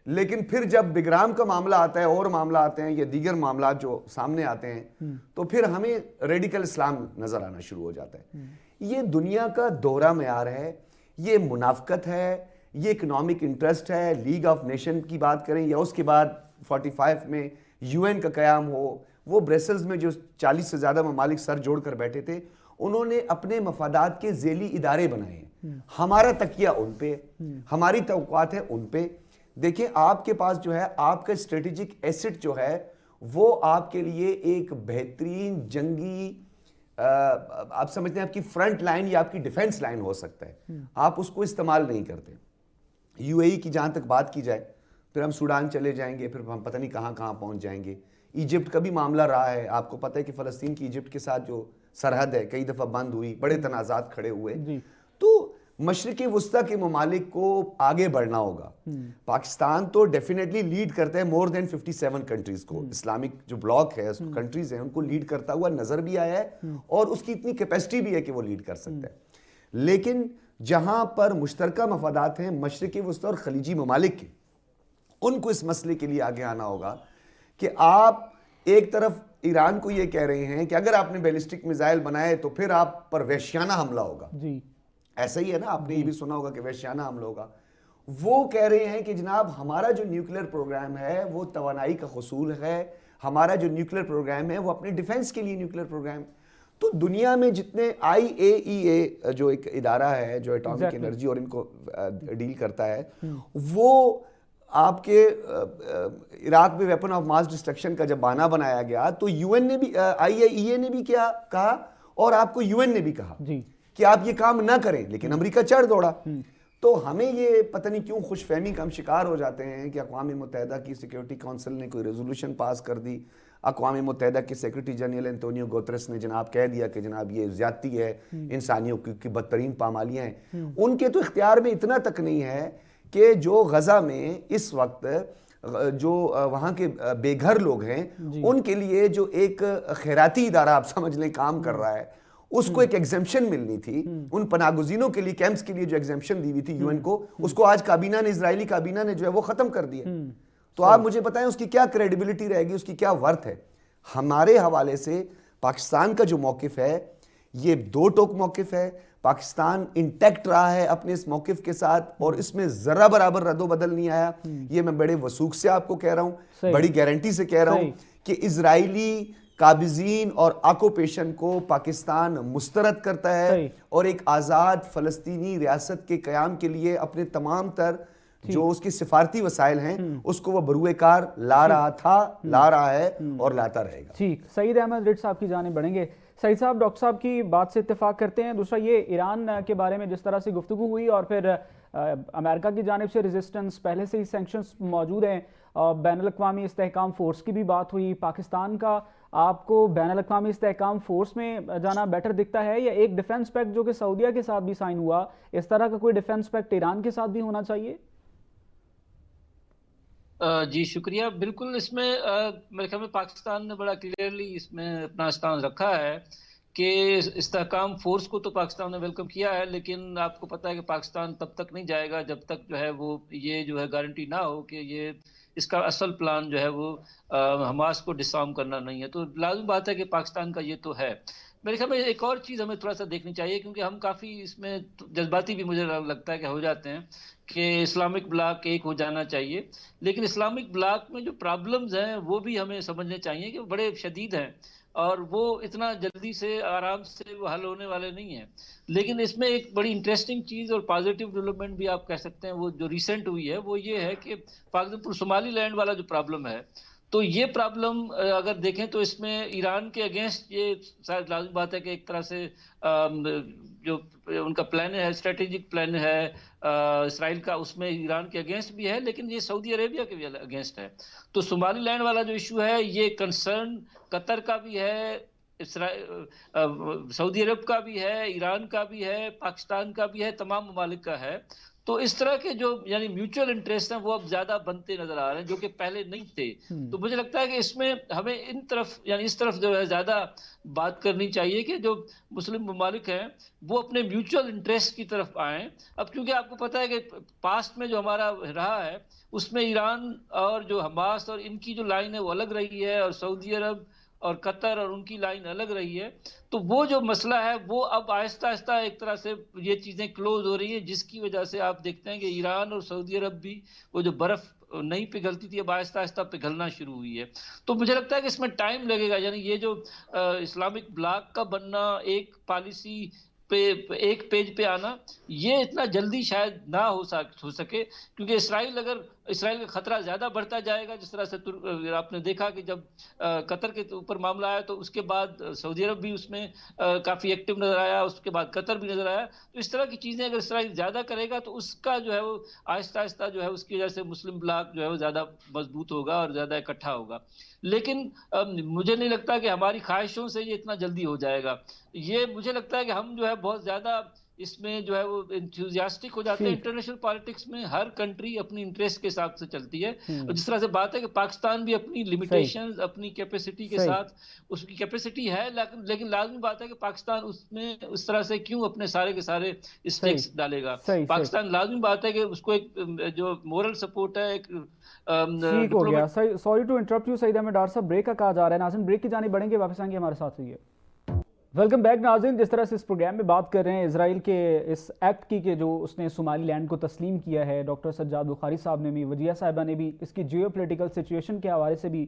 لیکن پھر جب بگرام کا معاملہ آتا ہے اور معاملہ آتے ہیں یا دیگر معاملات جو سامنے آتے ہیں تو پھر ہمیں ریڈیکل اسلام نظر آنا شروع ہو جاتا ہے. یہ دنیا کا دوہرا معیار ہے, یہ منافقت ہے, یہ اکنامک انٹرسٹ ہے. لیگ آف نیشن کی بات کریں یا اس کے بعد 45 میں یو این کا قیام ہو, وہ بریسلز میں جو 40 سے زیادہ ممالک سر جوڑ کر بیٹھے تھے, انہوں نے اپنے مفادات کے ذیلی ادارے بنائے ہیں. ہمارا تکیہ ان پہ, ہماری توقعات ہیں ان پہ. دیکھیں آپ کے پاس جو ہے آپ کا اسٹریٹجک ایسٹ جو ہے وہ آپ کے لیے ایک بہترین جنگی آپ سمجھتے ہیں آپ کی فرنٹ لائن یا آپ کی ڈیفنس لائن ہو سکتا ہے, آپ اس کو استعمال نہیں کرتے. یو اے ای کی جہاں تک بات کی جائے پھر ہم سوڈان چلے جائیں گے, پھر ہم پتہ نہیں کہاں کہاں پہنچ جائیں گے. ایجپٹ کا بھی معاملہ رہا ہے, آپ کو پتہ ہے کہ فلسطین کی ایجپٹ کے ساتھ جو سرحد ہے کئی دفعہ بند ہوئی, بڑے تنازعات کھڑے ہوئے. تو مشرق وسطیٰ کے ممالک کو آگے بڑھنا ہوگا. پاکستان تو ڈیفینیٹلی لیڈ کرتا ہے مور دین 57 کنٹریز کو, اسلامک جو بلاک ہے کنٹریز ہیں ان کو لیڈ کرتا ہوا نظر بھی آیا ہے اور اس کی اتنی کیپیسٹی بھی ہے کہ وہ لیڈ کر سکتا ہے. لیکن جہاں پر مشترکہ مفادات ہیں مشرق وسطیٰ اور خلیجی ممالک کے, ان کو اس مسئلے کے لیے آگے آنا ہوگا کہ آپ ایک طرف ایران کو یہ کہہ رہے ہیں کہ اگر آپ نے بیلسٹک میزائل بنائے تو پھر آپ پر وحشیانہ حملہ ہوگا. ایسا ہی ہے نا, آپ نے یہ بھی سنا ہوگا کہ وحشیانہ حملہ ہوگا. وہ کہہ رہے ہیں کہ جناب ہمارا جو نیوکلیر پروگرام ہے وہ توانائی کا حصول ہے, ہمارا جو نیوکلیر پروگرام ہے وہ اپنے ڈیفنس کے لیے نیوکلیر پروگرام. تو دنیا میں جتنے آئی اے ای اے جو ایک ادارہ ہے جو ایٹامک انرجی اور ان کو ڈیل کرتا ہے, وہ آپ کے عراق میں ویپن آف ماس ڈسٹرکشن کا جب بہانہ بنایا گیا تو یو این نے بھی, آئی اے ای اے نے بھی کیا کہا اور آپ کو یو این نے بھی کہا کہ آپ یہ کام نہ کریں, لیکن امریکہ چڑھ دوڑا. تو ہمیں یہ پتہ نہیں کیوں خوش فہمی کا ہم شکار ہو جاتے ہیں کہ اقوام متحدہ کی سیکیورٹی کونسل نے کوئی ریزولوشن پاس کر دی, اقوام متحدہ کے سیکریٹری جنرل انتونیو گوتریس نے جناب کہہ دیا کہ جناب یہ زیادتی ہے, انسانیوں کی بدترین پامالیاں ہیں. ان کے تو اختیار میں اتنا تک نہیں ہے کہ جو غزہ میں اس وقت جو وہاں کے بے گھر لوگ ہیں ان کے لیے جو ایک خیراتی ادارہ آپ سمجھ لیں کام کر رہا ہے, اس کو ایک ایگزیمپشن ملنی تھی. ان پناہ گزینوں کے لیے کیمپس کے لیے جو ایگزیمپشن دی ہوئی تھی یو این کو, اس کو آج کابینہ نے, اسرائیلی کابینہ نے جو ہے وہ ختم کر دیا. تو آپ مجھے بتائیں اس کی کیا کریڈیبلٹی رہے گی, اس کی کیا ورتھ ہے. ہمارے حوالے سے پاکستان کا جو موقف ہے یہ دو ٹوک موقف ہے. پاکستان انٹیکٹ رہا ہے اپنے اس موقف کے ساتھ اور اس میں ذرا برابر رد و بدل نہیں آیا. یہ میں بڑے وثوق سے آپ کو کہہ رہا ہوں, بڑی گارنٹی سے کہہ رہا ہوں کہ اسرائیلی قابضین اور آکوپیشن کو پاکستان مسترد کرتا ہے اور ایک آزاد فلسطینی ریاست کے قیام کے لیے اپنے تمام تر جو اس کی سفارتی وسائل ہیں اس کو وہ بروئے کار لا رہا تھا, لا رہا ہے اور لاتا رہے گا. ٹھیک, سعید احمد رٹ صاحب کی جانب بڑھیں گے. سعید صاحب, ڈاکٹر صاحب کی بات سے اتفاق کرتے ہیں. دوسرا یہ ایران کے بارے میں جس طرح سے گفتگو ہوئی اور پھر امریکہ کی جانب سے ریزسٹنس, پہلے سے ہی سینکشنز موجود ہیں, بین الاقوامی استحکام فورس کی بھی بات ہوئی. پاکستان کا آپ کو بین الاقوامی استحکام فورس میں جانا بیٹر دکھتا ہے یا ایک ڈیفنس پیکٹ جو کہ سعودیہ کے ساتھ بھی سائن ہوا, اس طرح کا کوئی ڈیفنس پیکٹ ایران کے ساتھ بھی ہونا چاہیے؟ جی شکریہ. بالکل, اس میں میرے خیال میں پاکستان نے بڑا کلیئرلی اس میں اپنا اسٹانس رکھا ہے کہ استحکام فورس کو تو پاکستان نے ویلکم کیا ہے, لیکن آپ کو پتہ ہے کہ پاکستان تب تک نہیں جائے گا جب تک جو ہے وہ یہ جو ہے گارنٹی نہ ہو کہ یہ اس کا اصل پلان جو ہے وہ حماس کو ڈسارم کرنا نہیں ہے. تو لازم بات ہے کہ پاکستان کا یہ تو ہے. میرے خیال میں ایک اور چیز ہمیں تھوڑا سا دیکھنی چاہیے, کیونکہ ہم کافی اس میں جذباتی بھی مجھے لگتا ہے کہ ہو جاتے ہیں کہ اسلامک بلاک ایک ہو جانا چاہیے, لیکن اسلامک بلاک میں جو پرابلمز ہیں وہ بھی ہمیں سمجھنے چاہیے کہ وہ بڑے شدید ہیں اور وہ اتنا جلدی سے آرام سے وہ حل ہونے والے نہیں ہیں. لیکن اس میں ایک بڑی انٹرسٹنگ چیز اور پازیٹیو ڈیولپمنٹ بھی آپ کہہ سکتے ہیں وہ جو ریسنٹ ہوئی ہے وہ یہ ہے کہ فار ایگزامپل صومالی لینڈ والا جو پرابلم ہے, تو یہ پرابلم اگر دیکھیں تو اس میں ایران کے اگینسٹ یہ شاید لازم بات ہے کہ ایک طرح سے جو ان کا پلان ہے, اسٹریٹجک پلان ہے اسرائیل کا, اس میں ایران کے اگینسٹ بھی ہے, لیکن یہ سعودی عربیہ کے بھی اگینسٹ ہے. تو صومالی لینڈ والا جو ایشو ہے یہ کنسرن قطر کا بھی ہے, سعودی عرب کا بھی ہے, ایران کا بھی ہے, پاکستان کا بھی ہے, تمام ممالک کا ہے. تو اس طرح کے جو یعنی میوچل انٹرسٹ ہیں وہ اب زیادہ بنتے نظر آ رہے ہیں جو کہ پہلے نہیں تھے. تو مجھے لگتا ہے کہ اس میں ہمیں اس طرف جو ہے زیادہ بات کرنی چاہیے کہ جو مسلم ممالک ہیں وہ اپنے میوچل انٹرسٹ کی طرف آئیں. اب کیونکہ آپ کو پتہ ہے کہ پاسٹ میں جو ہمارا رہا ہے اس میں ایران اور جو حماس اور ان کی جو لائن ہے وہ الگ رہی ہے، اور سعودی عرب اور قطر اور ان کی لائن الگ رہی ہے. تو وہ جو مسئلہ ہے وہ اب آہستہ آہستہ ایک طرح سے یہ چیزیں کلوز ہو رہی ہیں، جس کی وجہ سے آپ دیکھتے ہیں کہ ایران اور سعودی عرب بھی وہ جو برف نہیں پگھلتی تھی اب آہستہ آہستہ پگھلنا شروع ہوئی ہے. تو مجھے لگتا ہے کہ اس میں ٹائم لگے گا. یعنی یہ جو اسلامک بلاک کا بننا، ایک پالیسی پہ ایک پیج پہ آنا، یہ اتنا جلدی شاید نہ ہو سکے، کیونکہ اسرائیل کا خطرہ زیادہ بڑھتا جائے گا. جس طرح سے آپ نے دیکھا کہ جب قطر کے اوپر معاملہ آیا تو اس کے بعد سعودی عرب بھی اس میں کافی ایکٹیو نظر آیا، اس کے بعد قطر بھی نظر آیا. تو اس طرح کی چیزیں اگر اسرائیل زیادہ کرے گا تو اس کا جو ہے وہ آہستہ آہستہ جو ہے اس کی وجہ سے مسلم بلاک جو ہے وہ زیادہ مضبوط ہوگا اور زیادہ اکٹھا ہوگا. لیکن مجھے نہیں لگتا کہ ہماری خواہشوں سے یہ اتنا جلدی ہو جائے گا. یہ مجھے لگتا ہے کہ ہم جو ہے بہت زیادہ اس میں جو ہے وہ انتھوزیاسٹک ہو جاتے ہیں. انٹرنیشنل پالیٹکس میں ہر کنٹری اپنی انٹرسٹ کے حساب سے چلتی ہے. اور جس طرح سے بات ہے کہ پاکستان بھی اپنی لمیٹیشنز، اپنی کیپیسٹی کے ساتھ، اس کی کیپیسٹی ہے، لیکن لازمی بات ہے کہ پاکستان اس میں اس طرح سے کیوں اپنے سارے کے سارے اسٹیکس ڈالے گا. پاکستان لازمی بات ہے کہ اس کو ایک جو مورل سپورٹ ہے، ایک ٹھیک ہو گیا. Sorry to interrupt you Saeed Ahmed doctor صاحب، بریک کا کہا جا رہا ہے. ناظرین بریک کی جانب بڑھیں گے، واپس آئیں گے ہمارے ساتھ رہیے. ویلکم بیک ناظرین. جس طرح سے اس پروگرام میں بات کر رہے ہیں اسرائیل کے اس ایکٹ کی کہ جو اس نے صومالی لینڈ کو تسلیم کیا ہے، ڈاکٹر سجاد بخاری صاحب نے بھی، وجیہ صاحبہ نے بھی اس کی جیو پولیٹیکل سچویشن کے حوالے سے بھی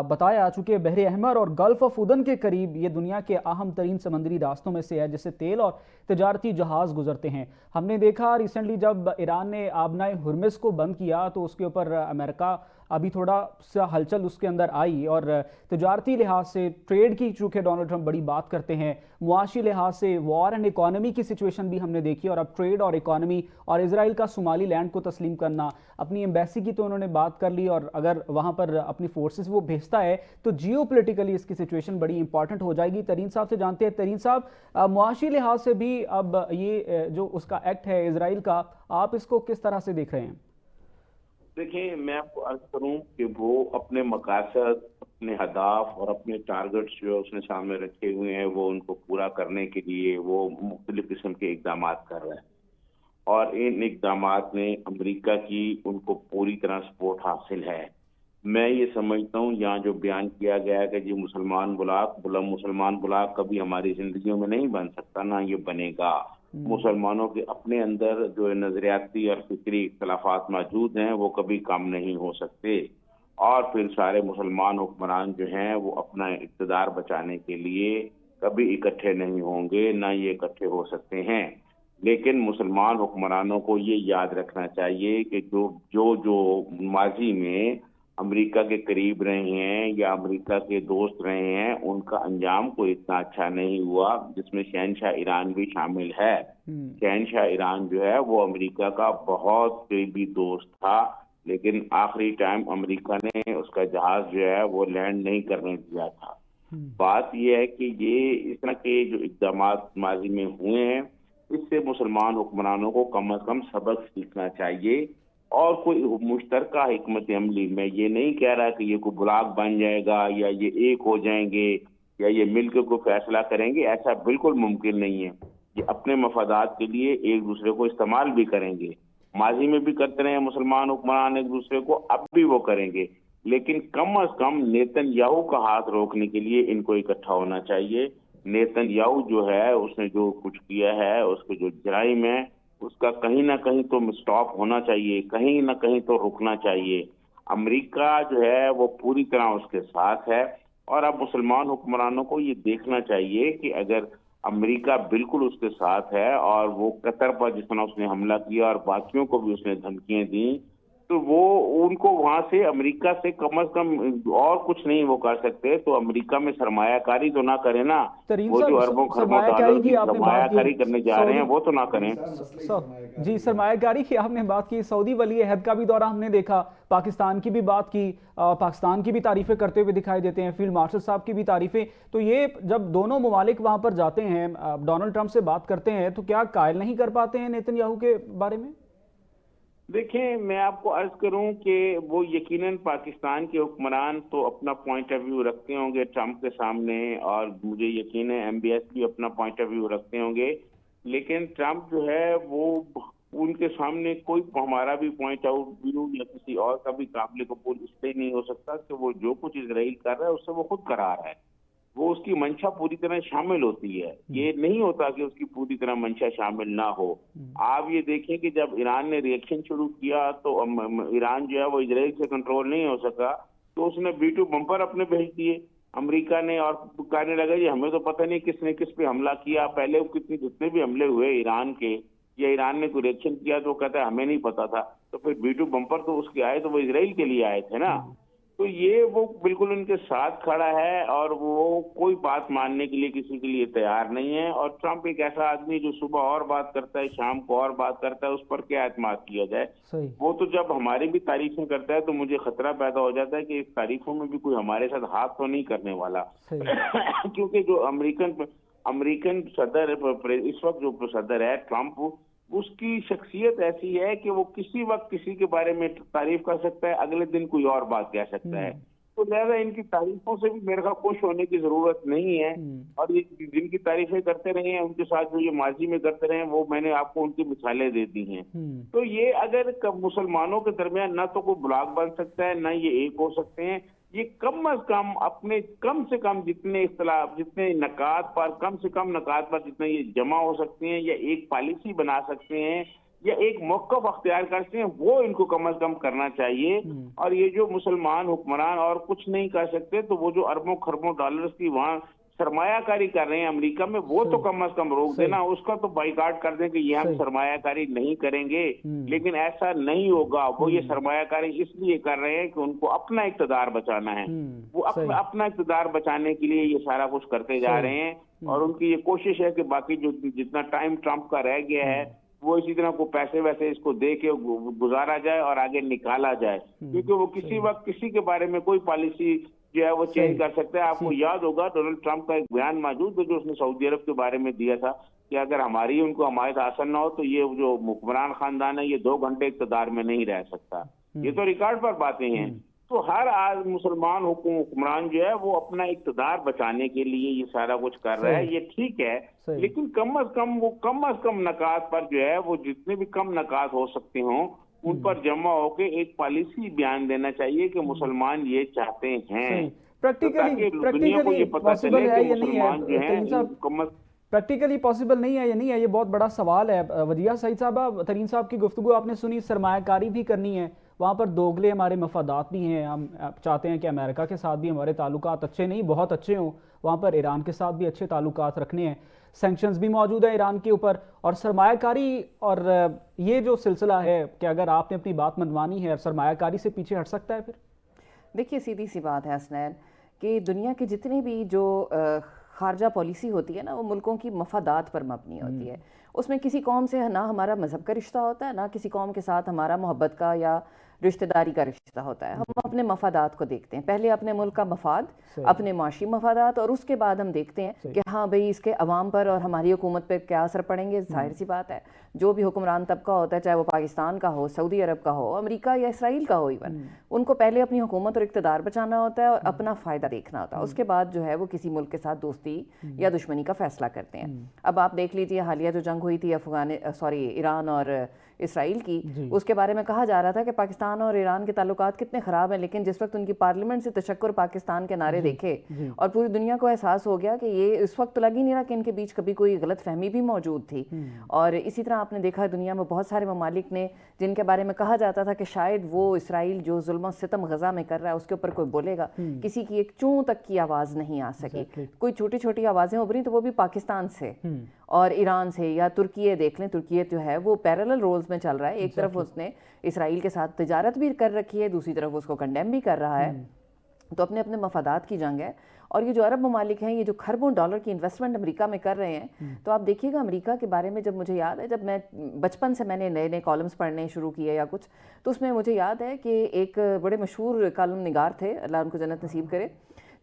بتایا. چونکہ بحر احمر اور گلف آف عدن کے قریب یہ دنیا کے اہم ترین سمندری راستوں میں سے ہے جس سے تیل اور تجارتی جہاز گزرتے ہیں. ہم نے دیکھا ریسنٹلی جب ایران نے آبنائے ہرمز کو بند کیا تو اس کے اوپر امریکہ ابھی تھوڑا سا ہلچل اس کے اندر آئی، اور تجارتی لحاظ سے ٹریڈ کی چونکہ ڈونلڈ ٹرمپ بڑی بات کرتے ہیں، معاشی لحاظ سے وار اینڈ اکانومی کی سچویشن بھی ہم نے دیکھی. اور اب ٹریڈ اور اکانومی اور اسرائیل کا صومالی لینڈ کو تسلیم کرنا، اپنی ایمبیسی کی تو انہوں نے بات کر لی، اور اگر وہاں پر اپنی فورسز وہ بھیجتا ہے تو جیو پولیٹیکلی اس کی سچویشن بڑی امپورٹنٹ ہو جائے گی. ترین صاحب سے جانتے ہیں. ترین صاحب، معاشی لحاظ سے بھی اب یہ جو اس کا ایکٹ ہے اسرائیل کا، آپ اس کو کس طرح سے دیکھ رہے ہیں؟ دیکھیں، میں آپ کو عرض کروں کہ وہ اپنے مقاصد، اپنے اہداف اور اپنے ٹارگٹس جو اس نے سامنے رکھے ہوئے ہیں وہ ان کو پورا کرنے کے لیے وہ مختلف قسم کے اقدامات کر رہے ہیں، اور ان اقدامات میں امریکہ کی ان کو پوری طرح سپورٹ حاصل ہے. میں یہ سمجھتا ہوں یہاں جو بیان کیا گیا ہے کہ جی مسلمان بلاک کبھی ہماری زندگیوں میں نہیں بن سکتا، نہ یہ بنے گا. مسلمانوں کے اپنے اندر جو نظریاتی اور فکری اختلافات موجود ہیں وہ کبھی کم نہیں ہو سکتے، اور پھر سارے مسلمان حکمران جو ہیں وہ اپنا اقتدار بچانے کے لیے کبھی اکٹھے نہیں ہوں گے، نہ یہ اکٹھے ہو سکتے ہیں. لیکن مسلمان حکمرانوں کو یہ یاد رکھنا چاہیے کہ جو ماضی میں امریکہ کے قریب رہے ہیں یا امریکہ کے دوست رہے ہیں، ان کا انجام کوئی اتنا اچھا نہیں ہوا، جس میں شہنشاہ ایران بھی شامل ہے. شہنشاہ ایران جو ہے وہ امریکہ کا بہت قریبی دوست تھا، لیکن آخری ٹائم امریکہ نے اس کا جہاز جو ہے وہ لینڈ نہیں کرنے دیا تھا. بات یہ ہے کہ یہ اس طرح کے جو اقدامات ماضی میں ہوئے ہیں اس سے مسلمان حکمرانوں کو کم از کم سبق سیکھنا چاہیے، اور کوئی مشترکہ حکمت عملی، میں یہ نہیں کہہ رہا کہ یہ کوئی بلاک بن جائے گا یا یہ ایک ہو جائیں گے یا یہ مل کے کوئی فیصلہ کریں گے، ایسا بالکل ممکن نہیں ہے. یہ اپنے مفادات کے لیے ایک دوسرے کو استعمال بھی کریں گے. ماضی میں بھی کرتے رہے مسلمان حکمران ایک دوسرے کو، اب بھی وہ کریں گے، لیکن کم از کم نیتن یاہو کا ہاتھ روکنے کے لیے ان کو اکٹھا ہونا چاہیے. نیتن یاہو جو ہے اس نے جو کچھ کیا ہے، اس کے جو جرائم ہے، اس کا کہیں نہ کہیں تو سٹاپ ہونا چاہیے، کہیں نہ کہیں تو رکنا چاہیے. امریکہ جو ہے وہ پوری طرح اس کے ساتھ ہے، اور اب مسلمان حکمرانوں کو یہ دیکھنا چاہیے کہ اگر امریکہ بالکل اس کے ساتھ ہے اور وہ قطر پر جس طرح اس نے حملہ کیا اور باقیوں کو بھی اس نے دھمکیاں دیں، تو وہ ان کو وہاں سے امریکہ سے کم از کم اور کچھ نہیں وہ کر سکتے. تو امریکہ میں سرمایہ کاری تو نہ کریں نا، وہ جو اربوں خربوں ڈالر کی سرمایہ کاری کرنے جا رہے ہیں وہ تو نہ کریں. جی، سرمایہ کاری کی آپ نے بات کی، سعودی ولی عہد کا بھی دورہ ہم نے دیکھا، پاکستان کی بھی بات کی، پاکستان کی بھی تعریفیں کرتے ہوئے دکھائی دیتے ہیں، فیلڈ مارشل صاحب کی بھی تعریفیں. تو یہ جب دونوں ممالک وہاں پر جاتے ہیں، ڈونلڈ ٹرمپ سے بات کرتے ہیں، تو کیا قائل نہیں کر پاتے ہیں نیتن یاہو کے بارے میں؟ دیکھیں میں آپ کو عرض کروں کہ وہ یقیناً پاکستان کے حکمران تو اپنا پوائنٹ آف ویو رکھتے ہوں گے ٹرمپ کے سامنے، اور مجھے یقین ہے ایم بی ایس بھی اپنا پوائنٹ آف ویو رکھتے ہوں گے، لیکن ٹرمپ جو ہے وہ ان کے سامنے کوئی ہمارا بھی پوائنٹ آؤٹ ویو یا کسی اور کا بھی قابل قبول اس لیے نہیں ہو سکتا کہ وہ جو کچھ اسرائیل کر رہا ہے اس سے وہ خود قرار ہے، وہ اس کی منشا پوری طرح شامل ہوتی ہے، یہ نہیں ہوتا کہ اس کی پوری طرح منشا شامل نہ ہو۔ آپ یہ دیکھیں کہ جب ایران نے ریئیکشن شروع کیا تو ایران جو ہے وہ اسرائیل سے کنٹرول نہیں ہو سکا، تو اس نے B-2 بمپر اپنے بھیج دیے امریکہ نے، اور کہنے لگا یہ ہمیں تو پتہ نہیں کس نے کس پہ حملہ کیا، پہلے جتنے بھی حملے ہوئے ایران کے یا ایران نے کوئی ریئیکشن کیا تو وہ کہتا ہے ہمیں نہیں پتا تھا، تو پھر B-2 بمپر تو اس کے آئے تو وہ اسرائیل کے لیے آئے تھے نا، تو یہ وہ بالکل ان کے ساتھ کھڑا ہے اور وہ کوئی بات ماننے کے لیے کسی کے لیے تیار نہیں ہے، اور ٹرمپ ایک ایسا آدمی جو صبح اور بات کرتا ہے شام کو اور بات کرتا ہے، اس پر کیا اعتماد کیا جائے؟ وہ تو جب ہماری بھی تعریفیں کرتا ہے تو مجھے خطرہ پیدا ہو جاتا ہے کہ اس تعریفوں میں بھی کوئی ہمارے ساتھ ہاتھ تو نہیں کرنے والا، کیونکہ جو امریکن صدر اس وقت جو صدر ہے ٹرمپ، اس کی شخصیت ایسی ہے کہ وہ کسی وقت کسی کے بارے میں تعریف کر سکتا ہے، اگلے دن کوئی اور بات کہہ سکتا ہے، تو لہذا ان کی تعریفوں سے بھی میرے خیال خوش ہونے کی ضرورت نہیں ہے، اور یہ جن کی تعریفیں کرتے رہے ہیں ان کے ساتھ جو یہ ماضی میں کرتے رہے ہیں وہ میں نے آپ کو ان کی مثالیں دے دی ہیں، تو یہ اگر مسلمانوں کے درمیان نہ تو کوئی بلاک بن سکتا ہے نہ یہ ایک ہو سکتے ہیں، یہ کم از کم اپنے کم سے کم جتنے اختلاف جتنے نکات پر کم سے کم نکات پر جتنے یہ جمع ہو سکتے ہیں یا ایک پالیسی بنا سکتے ہیں یا ایک موقف اختیار کر سکتے ہیں وہ ان کو کم از کم کرنا چاہیے، اور یہ جو مسلمان حکمران اور کچھ نہیں کر سکتے تو وہ جو اربوں خربوں ڈالرز کی وہاں سرمایہ کاری کر رہے ہیں امریکہ میں وہ تو کم از کم روک دینا، اس کا تو بائیکاٹ کر دیں کہ یہ ہم سرمایہ کاری نہیں کریں گے، لیکن ایسا نہیں ہوگا، وہ یہ سرمایہ کاری اس لیے کر رہے ہیں کہ ان کو اپنا اقتدار بچانا ہے، وہ اپنا اقتدار بچانے کے لیے یہ سارا کچھ کرتے جا رہے ہیں، اور ان کی یہ کوشش ہے کہ باقی جو جتنا ٹائم ٹرمپ کا رہ گیا ہے وہ اسی طرح کو پیسے ویسے اس کو دے کے گزارا جائے اور آگے نکالا جائے، کیونکہ وہ کسی وقت کسی کے بارے میں کوئی پالیسی جو ہے وہ چینج کر سکتا ہے۔ آپ کو یاد ہوگا ڈونلڈ ٹرمپ کا ایک بیان موجود ہے جو اس نے سعودی عرب کے بارے میں دیا تھا کہ اگر ہماری ان کو حمایت حاصل نہ ہو تو یہ جو حکمران خاندان ہے یہ 2 گھنٹے اقتدار میں نہیں رہ سکتا، یہ تو ریکارڈ پر باتیں ہیں، تو ہر آج مسلمان حکمران جو ہے وہ اپنا اقتدار بچانے کے لیے یہ سارا کچھ کر رہا ہے، یہ ٹھیک ہے، لیکن کم از کم نکات پر جو ہے وہ جتنے بھی کم نکات ہو سکتے ہوں ان پر جمع ہو کے ایک پالیسی بیان دینا چاہیے کہ مسلمان یہ چاہتے ہیں، پریکٹیکلی پاسبل ہے یا نہیں ہے؟ پریکٹیکلی پاسبل نہیں ہے یا نہیں ہے، یہ بہت بڑا سوال ہے۔ ودیعہ سعید صاحبہ، ترین صاحب کی گفتگو آپ نے سنی، سرمایہ کاری بھی کرنی ہے، وہاں پر دوگلے ہمارے مفادات بھی ہیں، ہم چاہتے ہیں کہ امریکہ کے ساتھ بھی ہمارے تعلقات اچھے نہیں بہت اچھے ہوں، وہاں پر ایران کے ساتھ بھی اچھے تعلقات رکھنے ہیں، سینکشنز بھی موجود ہیں ایران کے اوپر، اور سرمایہ کاری اور یہ جو سلسلہ ہے کہ اگر آپ نے اپنی بات منوانی ہے اور سرمایہ کاری سے پیچھے ہٹ سکتا ہے پھر؟ دیکھیے سیدھی سی بات ہے حسنین کہ دنیا کی جتنی بھی جو خارجہ پالیسی ہوتی ہے نا وہ ملکوں کی مفادات پر مبنی ہوتی ہے، اس میں کسی قوم سے نہ ہمارا مذہب کا رشتہ ہوتا ہے نہ کسی قوم کے ساتھ ہمارا محبت کا یا رشتہ داری کا رشتہ ہوتا ہے، ہم اپنے مفادات کو دیکھتے ہیں، پہلے اپنے ملک کا مفاد، اپنے معاشی مفادات، اور اس کے بعد ہم دیکھتے ہیں کہ ہاں بھئی اس کے عوام پر اور ہماری حکومت پہ کیا اثر پڑیں گے۔ ظاہر سی بات ہے جو بھی حکمران طبقہ ہوتا ہے چاہے وہ پاکستان کا ہو، سعودی عرب کا ہو، امریکہ یا اسرائیل کا ہو، ایون ان کو پہلے اپنی حکومت اور اقتدار بچانا ہوتا ہے اور اپنا فائدہ دیکھنا ہوتا ہے، اس کے بعد جو ہے وہ کسی ملک کے ساتھ دوستی یا دشمنی کا فیصلہ کرتے ہیں۔ اب آپ دیکھ لیجئے حالیہ جو جنگ ہوئی تھی ایران اور اسرائیل کی، اس کے بارے میں کہا جا رہا تھا کہ پاکستان اور ایران کے تعلقات کتنے خراب ہیں، لیکن جس وقت ان کی پارلیمنٹ سے تشکر پاکستان کے نعرے دیکھے اور پوری دنیا کو احساس ہو گیا کہ یہ اس وقت تو لگ ہی نہیں رہا کہ ان کے بیچ کبھی کوئی غلط فہمی بھی موجود تھی۔ اور اسی طرح آپ نے دیکھا دنیا میں بہت سارے ممالک نے جن کے بارے میں کہا جاتا تھا کہ شاید وہ اسرائیل جو ظلم و ستم غزہ میں کر رہا ہے اس کے اوپر کوئی بولے گا، کسی کی ایک چوں تک کی آواز نہیں آ سکی، کوئی چھوٹی چھوٹی آوازیں ابھری تو وہ بھی پاکستان سے اور ایران سے، یا ترکیہ دیکھ لیں، ترکیہ جو ہے وہ پیرلل رولز میں چل رہا ہے، ایک طرف اس نے اسرائیل کے ساتھ تجارت بھی کر رکھی ہے، دوسری طرف اس کو کنڈیم بھی کر رہا ہے، تو اپنے اپنے مفادات کی جنگ ہے۔ اور یہ جو عرب ممالک ہیں یہ جو خربوں ڈالر کی انویسٹمنٹ امریکہ میں کر رہے ہیں، تو آپ دیکھیے گا امریکہ کے بارے میں جب مجھے یاد ہے جب میں بچپن سے میں نے نئے نئے کالمز پڑھنے شروع کیے یا کچھ، تو اس میں مجھے یاد ہے کہ ایک بڑے مشہور کالم نگار تھے، اللہ ان کو جنت نصیب کرے،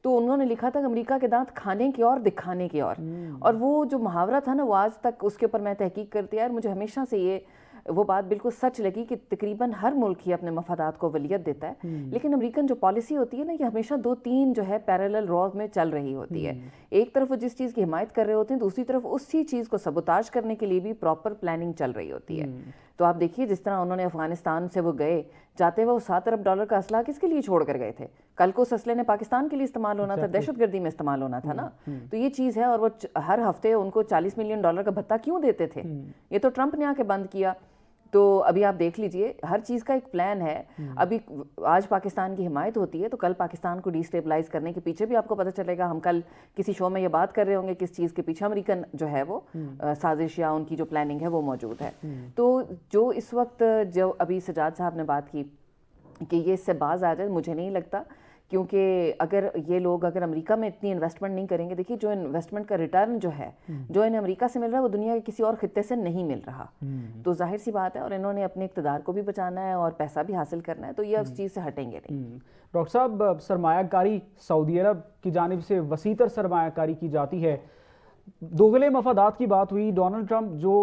تو انہوں نے لکھا تھا کہ امریکہ کے دانت کھانے کے اور دکھانے کے اور وہ جو محاورہ تھا نا وہ آج تک اس کے اوپر میں تحقیق کرتی ہے، اور مجھے ہمیشہ سے یہ وہ بات بالکل سچ لگی کہ تقریباً ہر ملک ہی اپنے مفادات کو ولیت دیتا ہے، لیکن امریکن جو پالیسی ہوتی ہے نا، یہ ہمیشہ 2-3 جو ہے پیرالل راز میں چل رہی ہوتی ہے. ایک طرف وہ جس چیز کی حمایت کر رہے ہوتے ہیں، دوسری طرف اسی چیز کو سبوتاژ کرنے کے لیے بھی پراپر پلاننگ چل رہی ہوتی ہے. تو آپ دیکھیے جس طرح انہوں نے افغانستان سے وہ گئے، جاتے ہوئے وہ $7 ارب کا اسلحہ کس کے لیے چھوڑ کر گئے تھے؟ کل کو اس اسلحے نے پاکستان کے لیے استعمال ہونا تھا، دہشت گردی میں استعمال ہونا تھا نا. تو یہ چیز ہے، اور وہ ہر ہفتے ان کو $40 ملین کا بھتہ کیوں دیتے تھے؟ یہ تو ٹرمپ نے آ کے بند کیا. تو ابھی آپ دیکھ لیجئے ہر چیز کا ایک پلان ہے. ابھی آج پاکستان کی حمایت ہوتی ہے تو کل پاکستان کو ڈی اسٹیبلائز کرنے کے پیچھے بھی آپ کو پتہ چلے گا. ہم کل کسی شو میں یہ بات کر رہے ہوں گے کس چیز کے پیچھے امریکن جو ہے وہ سازش یا ان کی جو پلاننگ ہے وہ موجود ہے. تو جو اس وقت جو ابھی سجاد صاحب نے بات کی کہ یہ اس سے باز آ جائے، مجھے نہیں لگتا، کیونکہ اگر یہ لوگ اگر امریکہ میں اتنی انویسٹمنٹ نہیں کریں گے، دیکھیے جو انویسٹمنٹ کا ریٹرن جو ہے جو انہیں امریکہ سے مل رہا ہے وہ دنیا کے کسی اور خطے سے نہیں مل رہا. تو ظاہر سی بات ہے، اور انہوں نے اپنے اقتدار کو بھی بچانا ہے اور پیسہ بھی حاصل کرنا ہے، تو یہ اس چیز سے ہٹیں گے نہیں. ڈاکٹر صاحب، سرمایہ کاری سعودی عرب کی جانب سے وسیع تر سرمایہ کاری کی جاتی ہے. دوگلے مفادات کی بات ہوئی. ڈونلڈ ٹرمپ جو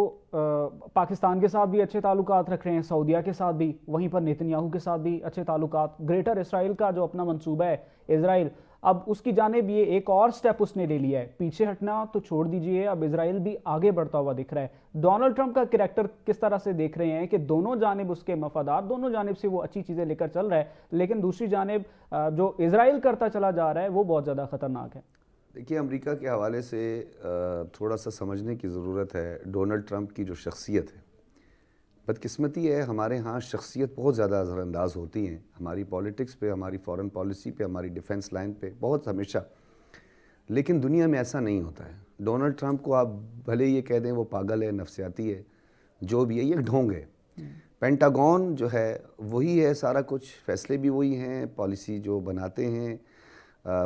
پاکستان کے ساتھ بھی اچھے تعلقات رکھ رہے ہیں، سعودیہ کے ساتھ بھی، وہیں پر نیتن یاہو کے ساتھ بھی اچھے تعلقات. گریٹر اسرائیل کا جو اپنا منصوبہ ہے اسرائیل، اب اس کی جانب یہ ایک اور سٹیپ اس نے لے لیا ہے. پیچھے ہٹنا تو چھوڑ دیجئے، اب اسرائیل بھی آگے بڑھتا ہوا دکھ رہا ہے. ڈونلڈ ٹرمپ کا کریکٹر کس طرح سے دیکھ رہے ہیں کہ دونوں جانب اس کے مفادات، دونوں جانب سے وہ اچھی چیزیں لے کر چل رہا ہے، لیکن دوسری جانب جو اسرائیل کرتا چلا جا رہا ہے وہ بہت زیادہ خطرناک ہے. دیکھیے، امریکہ کے حوالے سے تھوڑا سا سمجھنے کی ضرورت ہے. ڈونلڈ ٹرمپ کی جو شخصیت ہے، بدقسمتی ہے ہمارے ہاں شخصیت بہت زیادہ اثر انداز ہوتی ہیں ہماری پولیٹکس پہ، ہماری فورن پالیسی پہ، ہماری ڈیفنس لائن پہ، بہت ہمیشہ. لیکن دنیا میں ایسا نہیں ہوتا ہے. ڈونلڈ ٹرمپ کو آپ بھلے یہ کہہ دیں وہ پاگل ہے، نفسیاتی ہے، جو بھی ہے، یہ ڈھونگ ہے. پینٹاگون جو ہے وہی ہے سارا کچھ، فیصلے بھی وہی ہیں، پالیسی جو بناتے ہیں.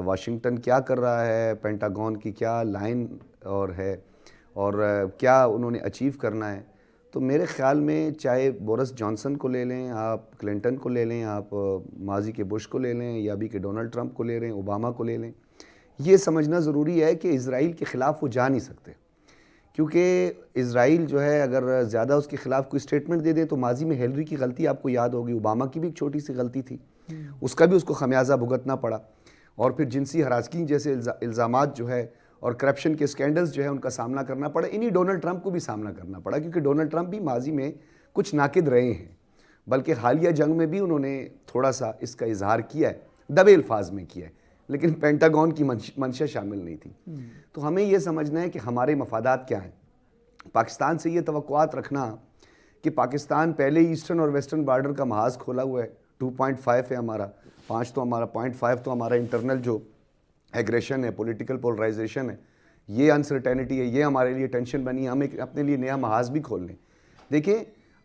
واشنگٹن کیا کر رہا ہے، پینٹاگون کی کیا لائن اور ہے، اور کیا انہوں نے اچیو کرنا ہے. تو میرے خیال میں چاہے بورس جانسن کو لے لیں آپ، کلنٹن کو لے لیں آپ، ماضی کے بش کو لے لیں، یا ابھی کے ڈونلڈ ٹرمپ کو لے لیں، اوباما کو لے لیں، یہ سمجھنا ضروری ہے کہ اسرائیل کے خلاف وہ جا نہیں سکتے. کیونکہ اسرائیل جو ہے اگر زیادہ اس کے خلاف کوئی سٹیٹمنٹ دے دیں تو ماضی میں ہیلری کی غلطی آپ کو یاد ہوگی، اوباما کی بھی ایک چھوٹی سی غلطی تھی، اس کا بھی اس کو خمیازہ بھگتنا پڑا. اور پھر جنسی ہراسگی جیسے الزامات جو ہے اور کرپشن کے سکینڈلز جو ہے ان کا سامنا کرنا پڑا. انہی ڈونلڈ ٹرمپ کو بھی سامنا کرنا پڑا، کیونکہ ڈونلڈ ٹرمپ بھی ماضی میں کچھ ناقد رہے ہیں، بلکہ حالیہ جنگ میں بھی انہوں نے تھوڑا سا اس کا اظہار کیا ہے، دبے الفاظ میں کیا ہے، لیکن پینٹاگون کی منشا شامل نہیں تھی. تو ہمیں یہ سمجھنا ہے کہ ہمارے مفادات کیا ہیں. پاکستان سے یہ توقعات رکھنا کہ پاکستان پہلے ایسٹرن اور ویسٹرن بارڈر کا محاذ کھولا ہوا ہے، 2.5 ہے ہمارا، 5 تو ہمارا 0.5 تو ہمارا انٹرنل جو ایگریشن ہے، پولیٹیکل پولرائزیشن ہے، یہ انسرٹینٹی ہے، یہ ہمارے لیے ٹینشن بنی ہے. ہم ایک اپنے لیے نیا محاذ بھی کھول لیں. دیکھیں،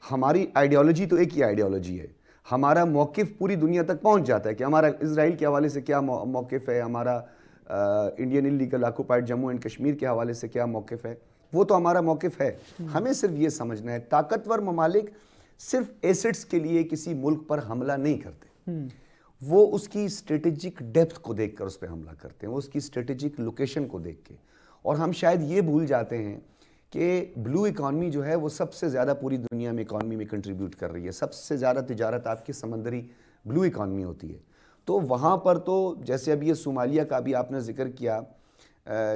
ہماری آئیڈیالوجی تو ایک ہی آئیڈیالوجی ہے، ہمارا موقف پوری دنیا تک پہنچ جاتا ہے کہ ہمارا اسرائیل کے حوالے سے کیا موقف ہے، ہمارا Indian illegal occupied Jammu and Kashmir کے حوالے سے کیا موقف ہے، وہ تو ہمارا موقف ہے. ہمیں صرف یہ سمجھنا ہے طاقتور ممالک صرف ایسٹس کے لیے کسی ملک پر حملہ نہیں کرتے، وہ اس کی اسٹریٹجک ڈیپتھ کو دیکھ کر اس پہ حملہ کرتے ہیں، وہ اس کی اسٹریٹجک لوکیشن کو دیکھ کے. اور ہم شاید یہ بھول جاتے ہیں کہ بلو اکانومی جو ہے وہ سب سے زیادہ پوری دنیا میں اکانومی میں کنٹریبیوٹ کر رہی ہے. سب سے زیادہ تجارت آپ کی سمندری بلو اکانومی ہوتی ہے. تو وہاں پر تو جیسے اب یہ صومالیہ کا بھی آپ نے ذکر کیا،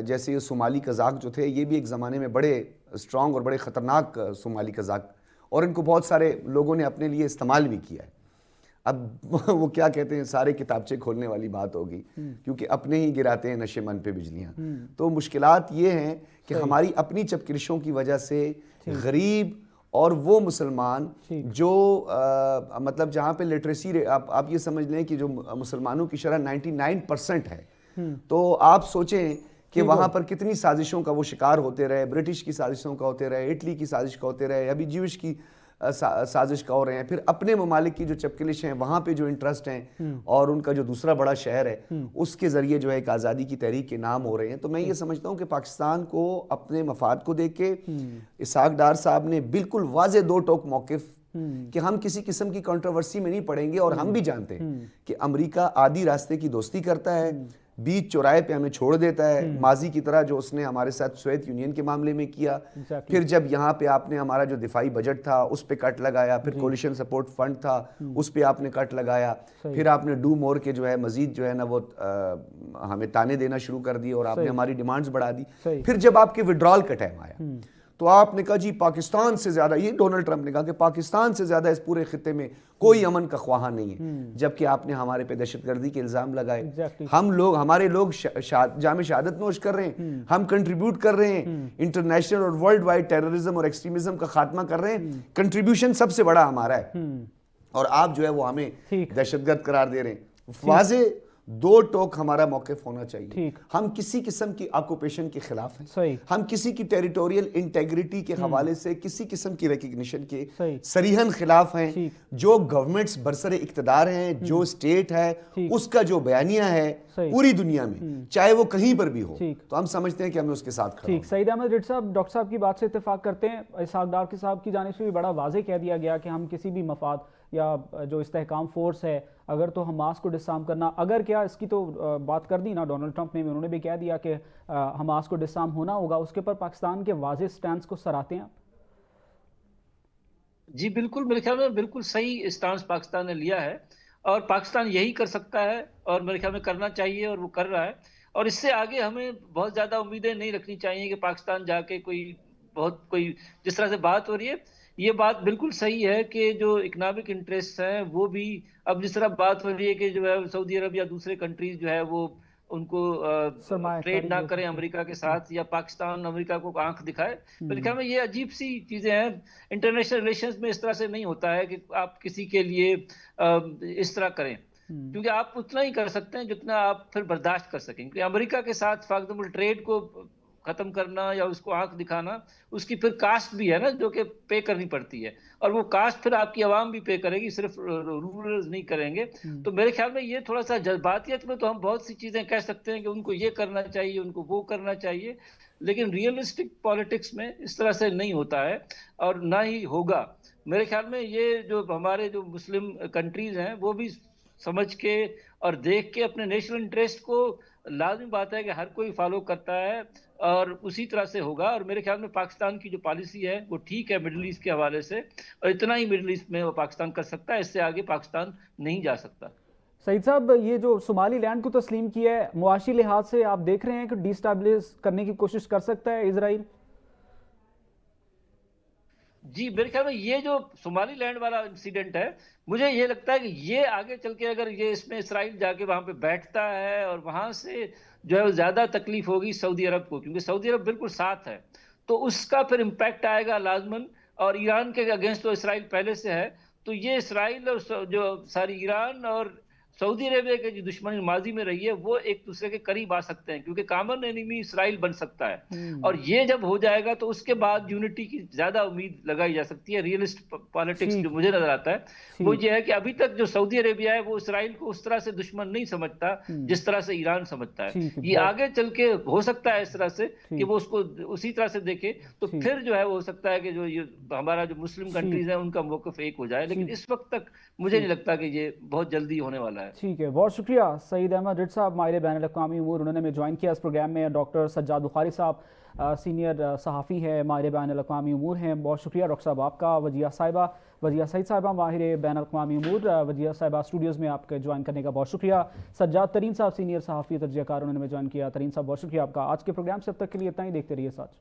جیسے یہ صومالی قزاق جو تھے، یہ بھی ایک زمانے میں بڑے اسٹرانگ اور بڑے خطرناک صومالی قزاق، اور ان کو بہت سارے لوگوں نے اپنے لیے استعمال بھی کیا ہے. اب وہ کیا کہتے ہیں، سارے کتابچے کھولنے والی بات ہوگی، کیونکہ اپنے ہی گراتے ہیں نشے من پہ بجلیاں. تو مشکلات یہ ہیں کہ ہماری اپنی چپکرشوں کی وجہ سے غریب اور وہ مسلمان جو مطلب جہاں پہ لٹریسی آپ یہ سمجھ لیں کہ جو مسلمانوں کی شرح 99% ہے، تو آپ سوچیں کہ وہاں پر کتنی سازشوں کا وہ شکار ہوتے رہے. برٹش کی سازشوں کا ہوتے رہے، اٹلی کی سازش کا ہوتے رہے، ابھی جیوش کی سازش کا ہو رہے ہیں، پھر اپنے ممالک کی جو چپکلش ہیں وہاں پہ جو انٹرسٹ ہیں، اور ان کا جو دوسرا بڑا شہر ہے اس کے ذریعے جو ہے ایک آزادی کی تحریک کے نام ہو رہے ہیں. تو میں یہ سمجھتا ہوں کہ پاکستان کو اپنے مفاد کو دیکھ کے اسحاق ڈار صاحب نے بالکل واضح دو ٹوک موقف کہ ہم کسی قسم کی کنٹروورسی میں نہیں پڑیں گے. اور ہم بھی جانتے ہیں کہ امریکہ آدھی راستے کی دوستی کرتا ہے، بیچ چوراہے پہ ہمیں چھوڑ دیتا ہے، ماضی کی طرح جو اس نے ہمارے ساتھ سوویت یونین کے معاملے میں کیا. پھر جب یہاں پہ آپ نے ہمارا جو دفاعی بجٹ تھا اس پہ کٹ لگایا، پھر کولیشن سپورٹ فنڈ تھا اس پہ آپ نے کٹ لگایا، پھر آپ نے ڈو مور کے جو ہے مزید جو ہے نا وہ ہمیں تانے دینا شروع کر دیے اور آپ نے ہماری ڈیمانڈز بڑھا دی. پھر جب آپ کے وڈرال کا ٹائم آیا تو آپ نے کہا جی پاکستان سے زیادہ، یہ ڈونلڈ ٹرمپ نے کہا کہ پاکستان سے زیادہ اس پورے خطے میں کوئی امن کا خواہاں نہیں ہے، جبکہ آپ نے ہمارے پہ دہشت گردی کے الزام لگائے. ہمارے لوگ جام شہادت نوش کر رہے ہیں، ہم کنٹریبیوٹ کر رہے ہیں انٹرنیشنل اور ورلڈ وائڈ ٹیررزم اور ایکسٹریمزم کا خاتمہ کر رہے ہیں. کنٹریبیوشن سب سے بڑا ہمارا ہے اور آپ جو ہے وہ ہمیں دہشت گرد قرار دے رہے ہیں. واضح دو ٹوک ہمارا موقف ہونا چاہیے. ہم کسی قسم کی آکوپیشن کے خلاف ہیں، ہم کسی کی ٹیریٹوریل انٹیگریٹی کے حوالے سے کسی قسم کی ریکگنیشن کے صریحاً خلاف ہیں. جو گورنمنٹس برسر اقتدار ہیں، جو اسٹیٹ ہے اس کا جو بیانیہ ہے پوری دنیا میں چاہے وہ کہیں پر بھی ہو، تو ہم سمجھتے ہیں کہ ہمیں اس کے ساتھ کھڑا. سعید احمد رڈ صاحب، ڈاکٹر صاحب کی بات سے اتفاق کرتے ہیں. اسحاق ڈار صاحب کی جانب سے بھی بڑا واضح کہہ دیا گیا کہ ہم کسی بھی مفاد یا جو استحکام فورس ہے اگر تو حماس کو ڈسارم کرنا، اگر کیا اس کی تو بات کر دی نا ڈونلڈ ٹرمپ نے بھی، انہوں نے بھی کہہ دیا کہ حماس کو ڈسارم ہونا ہوگا. اس کے پر پاکستان کے واضح سٹینس کو سراہتے ہیں آپ؟ جی بالکل، میرے خیال میں بالکل صحیح اسٹانس پاکستان نے لیا ہے اور پاکستان یہی کر سکتا ہے اور میرے خیال میں کرنا چاہیے اور وہ کر رہا ہے. اور اس سے آگے ہمیں بہت زیادہ امیدیں نہیں رکھنی چاہیے کہ پاکستان جا کے کوئی جس طرح سے بات ہو رہی ہے یہ بات بالکل صحیح ہے کہ جو اکنامک انٹرسٹ ہیں وہ بھی اب جس طرح بات ہو رہی ہے کہ جو ہے سعودی عرب یا دوسرے کنٹریز جو ہے وہ ان کو ٹریڈ نہ کریں امریکہ کے ساتھ یا پاکستان امریکہ کو آنکھ دکھائے. میرے خیال میں یہ عجیب سی چیزیں ہیں. انٹرنیشنل ریلیشنز میں اس طرح سے نہیں ہوتا ہے کہ آپ کسی کے لیے اس طرح کریں، کیونکہ آپ اتنا ہی کر سکتے ہیں جتنا آپ پھر برداشت کر سکیں. کیونکہ امریکہ کے ساتھ فار ایگزامپل ٹریڈ کو ختم کرنا یا اس کو آنکھ دکھانا، اس کی پھر کاسٹ بھی ہے نا جو کہ پے کرنی پڑتی ہے، اور وہ کاسٹ پھر آپ کی عوام بھی پے کرے گی، صرف رولرز نہیں کریں گے. تو میرے خیال میں یہ تھوڑا سا جذباتیت میں تو ہم بہت سی چیزیں کہہ سکتے ہیں کہ ان کو یہ کرنا چاہیے، ان کو وہ کرنا چاہیے، لیکن ریئلسٹک پالیٹکس میں اس طرح سے نہیں ہوتا ہے اور نہ ہی ہوگا. میرے خیال میں یہ جو ہمارے جو مسلم کنٹریز ہیں وہ بھی سمجھ کے اور دیکھ کے اپنے نیشنل انٹرسٹ کو، لازمی بات ہے کہ ہر کوئی فالو کرتا ہے اور اسی طرح سے ہوگا. اور میرے خیال میں پاکستان کی جو پالیسی ہے وہ ٹھیک ہے مڈل ایسٹ کے حوالے سے، اور اتنا ہی مڈل ایسٹ میں وہ پاکستان کر سکتا ہے، اس سے آگے پاکستان نہیں جا سکتا. سعید صاحب، یہ جو صومالی لینڈ کو تسلیم کیا ہے، معاشی لحاظ سے آپ دیکھ رہے ہیں کہ ڈی اسٹیبلش کرنے کی کوشش کر سکتا ہے اسرائیل؟ جی میرے خیال میں یہ جو صومالی لینڈ والا انسیڈنٹ ہے، مجھے یہ لگتا ہے کہ یہ آگے چل کے اگر یہ اس میں اسرائیل جا کے وہاں پہ بیٹھتا ہے اور وہاں سے جو ہے زیادہ تکلیف ہوگی سعودی عرب کو، کیونکہ سعودی عرب بالکل ساتھ ہے، تو اس کا پھر امپیکٹ آئے گا لازماً. اور ایران کے اگینسٹ تو اسرائیل پہلے سے ہے، تو یہ اسرائیل اور جو ساری ایران اور سعودی عربیہ کے جو دشمنی ماضی میں رہی ہے وہ ایک دوسرے کے قریب آ سکتے ہیں، کیونکہ کامن اینیمی اسرائیل بن سکتا ہے. اور یہ جب ہو جائے گا تو اس کے بعد یونٹی کی زیادہ امید لگائی جا سکتی ہے. ریئلسٹ پالیٹکس جو مجھے نظر آتا ہے وہ یہ ہے کہ ابھی تک جو سعودی عربیہ ہے وہ اسرائیل کو اس طرح سے دشمن نہیں سمجھتا جس طرح سے ایران سمجھتا ہے. یہ آگے چل کے ہو سکتا ہے اس طرح سے کہ وہ اس کو اسی طرح سے دیکھے، تو پھر جو ہے ہو سکتا ہے کہ جو یہ ہمارا جو مسلم کنٹریز ہیں ان کا موقف ایک ہو جائے، لیکن اس وقت تک مجھے نہیں لگتا کہ یہ بہت جلدی ہونے والا ہے. ٹھیک ہے، بہت شکریہ سعید احمد رڈ صاحب، ماہر بین الاقوامی امور، انہوں نے ہمیں جوائن کیا اس پروگرام میں. ڈاکٹر سجاد بخاری صاحب سینئر صحافی ہیں، ماہر بین الاقوامی امور ہیں، بہت شکریہ ڈاکٹر صاحب آپ کا. وجیہ سعید صاحبہ ماہر بین الاقوامی امور، وجیہ صاحبہ اسٹوڈیوز میں آپ کے جوائن کرنے کا بہت شکریہ. سجاد ترین صاحب سینئر صحافی تجزیہ کار، انہوں نے ہمیں جوائن کیا. ترین صاحب بہت شکریہ آپ کا. آج کے پروگرام سے اب تک کے لیے اتنا ہی. دیکھتے رہیے سچ.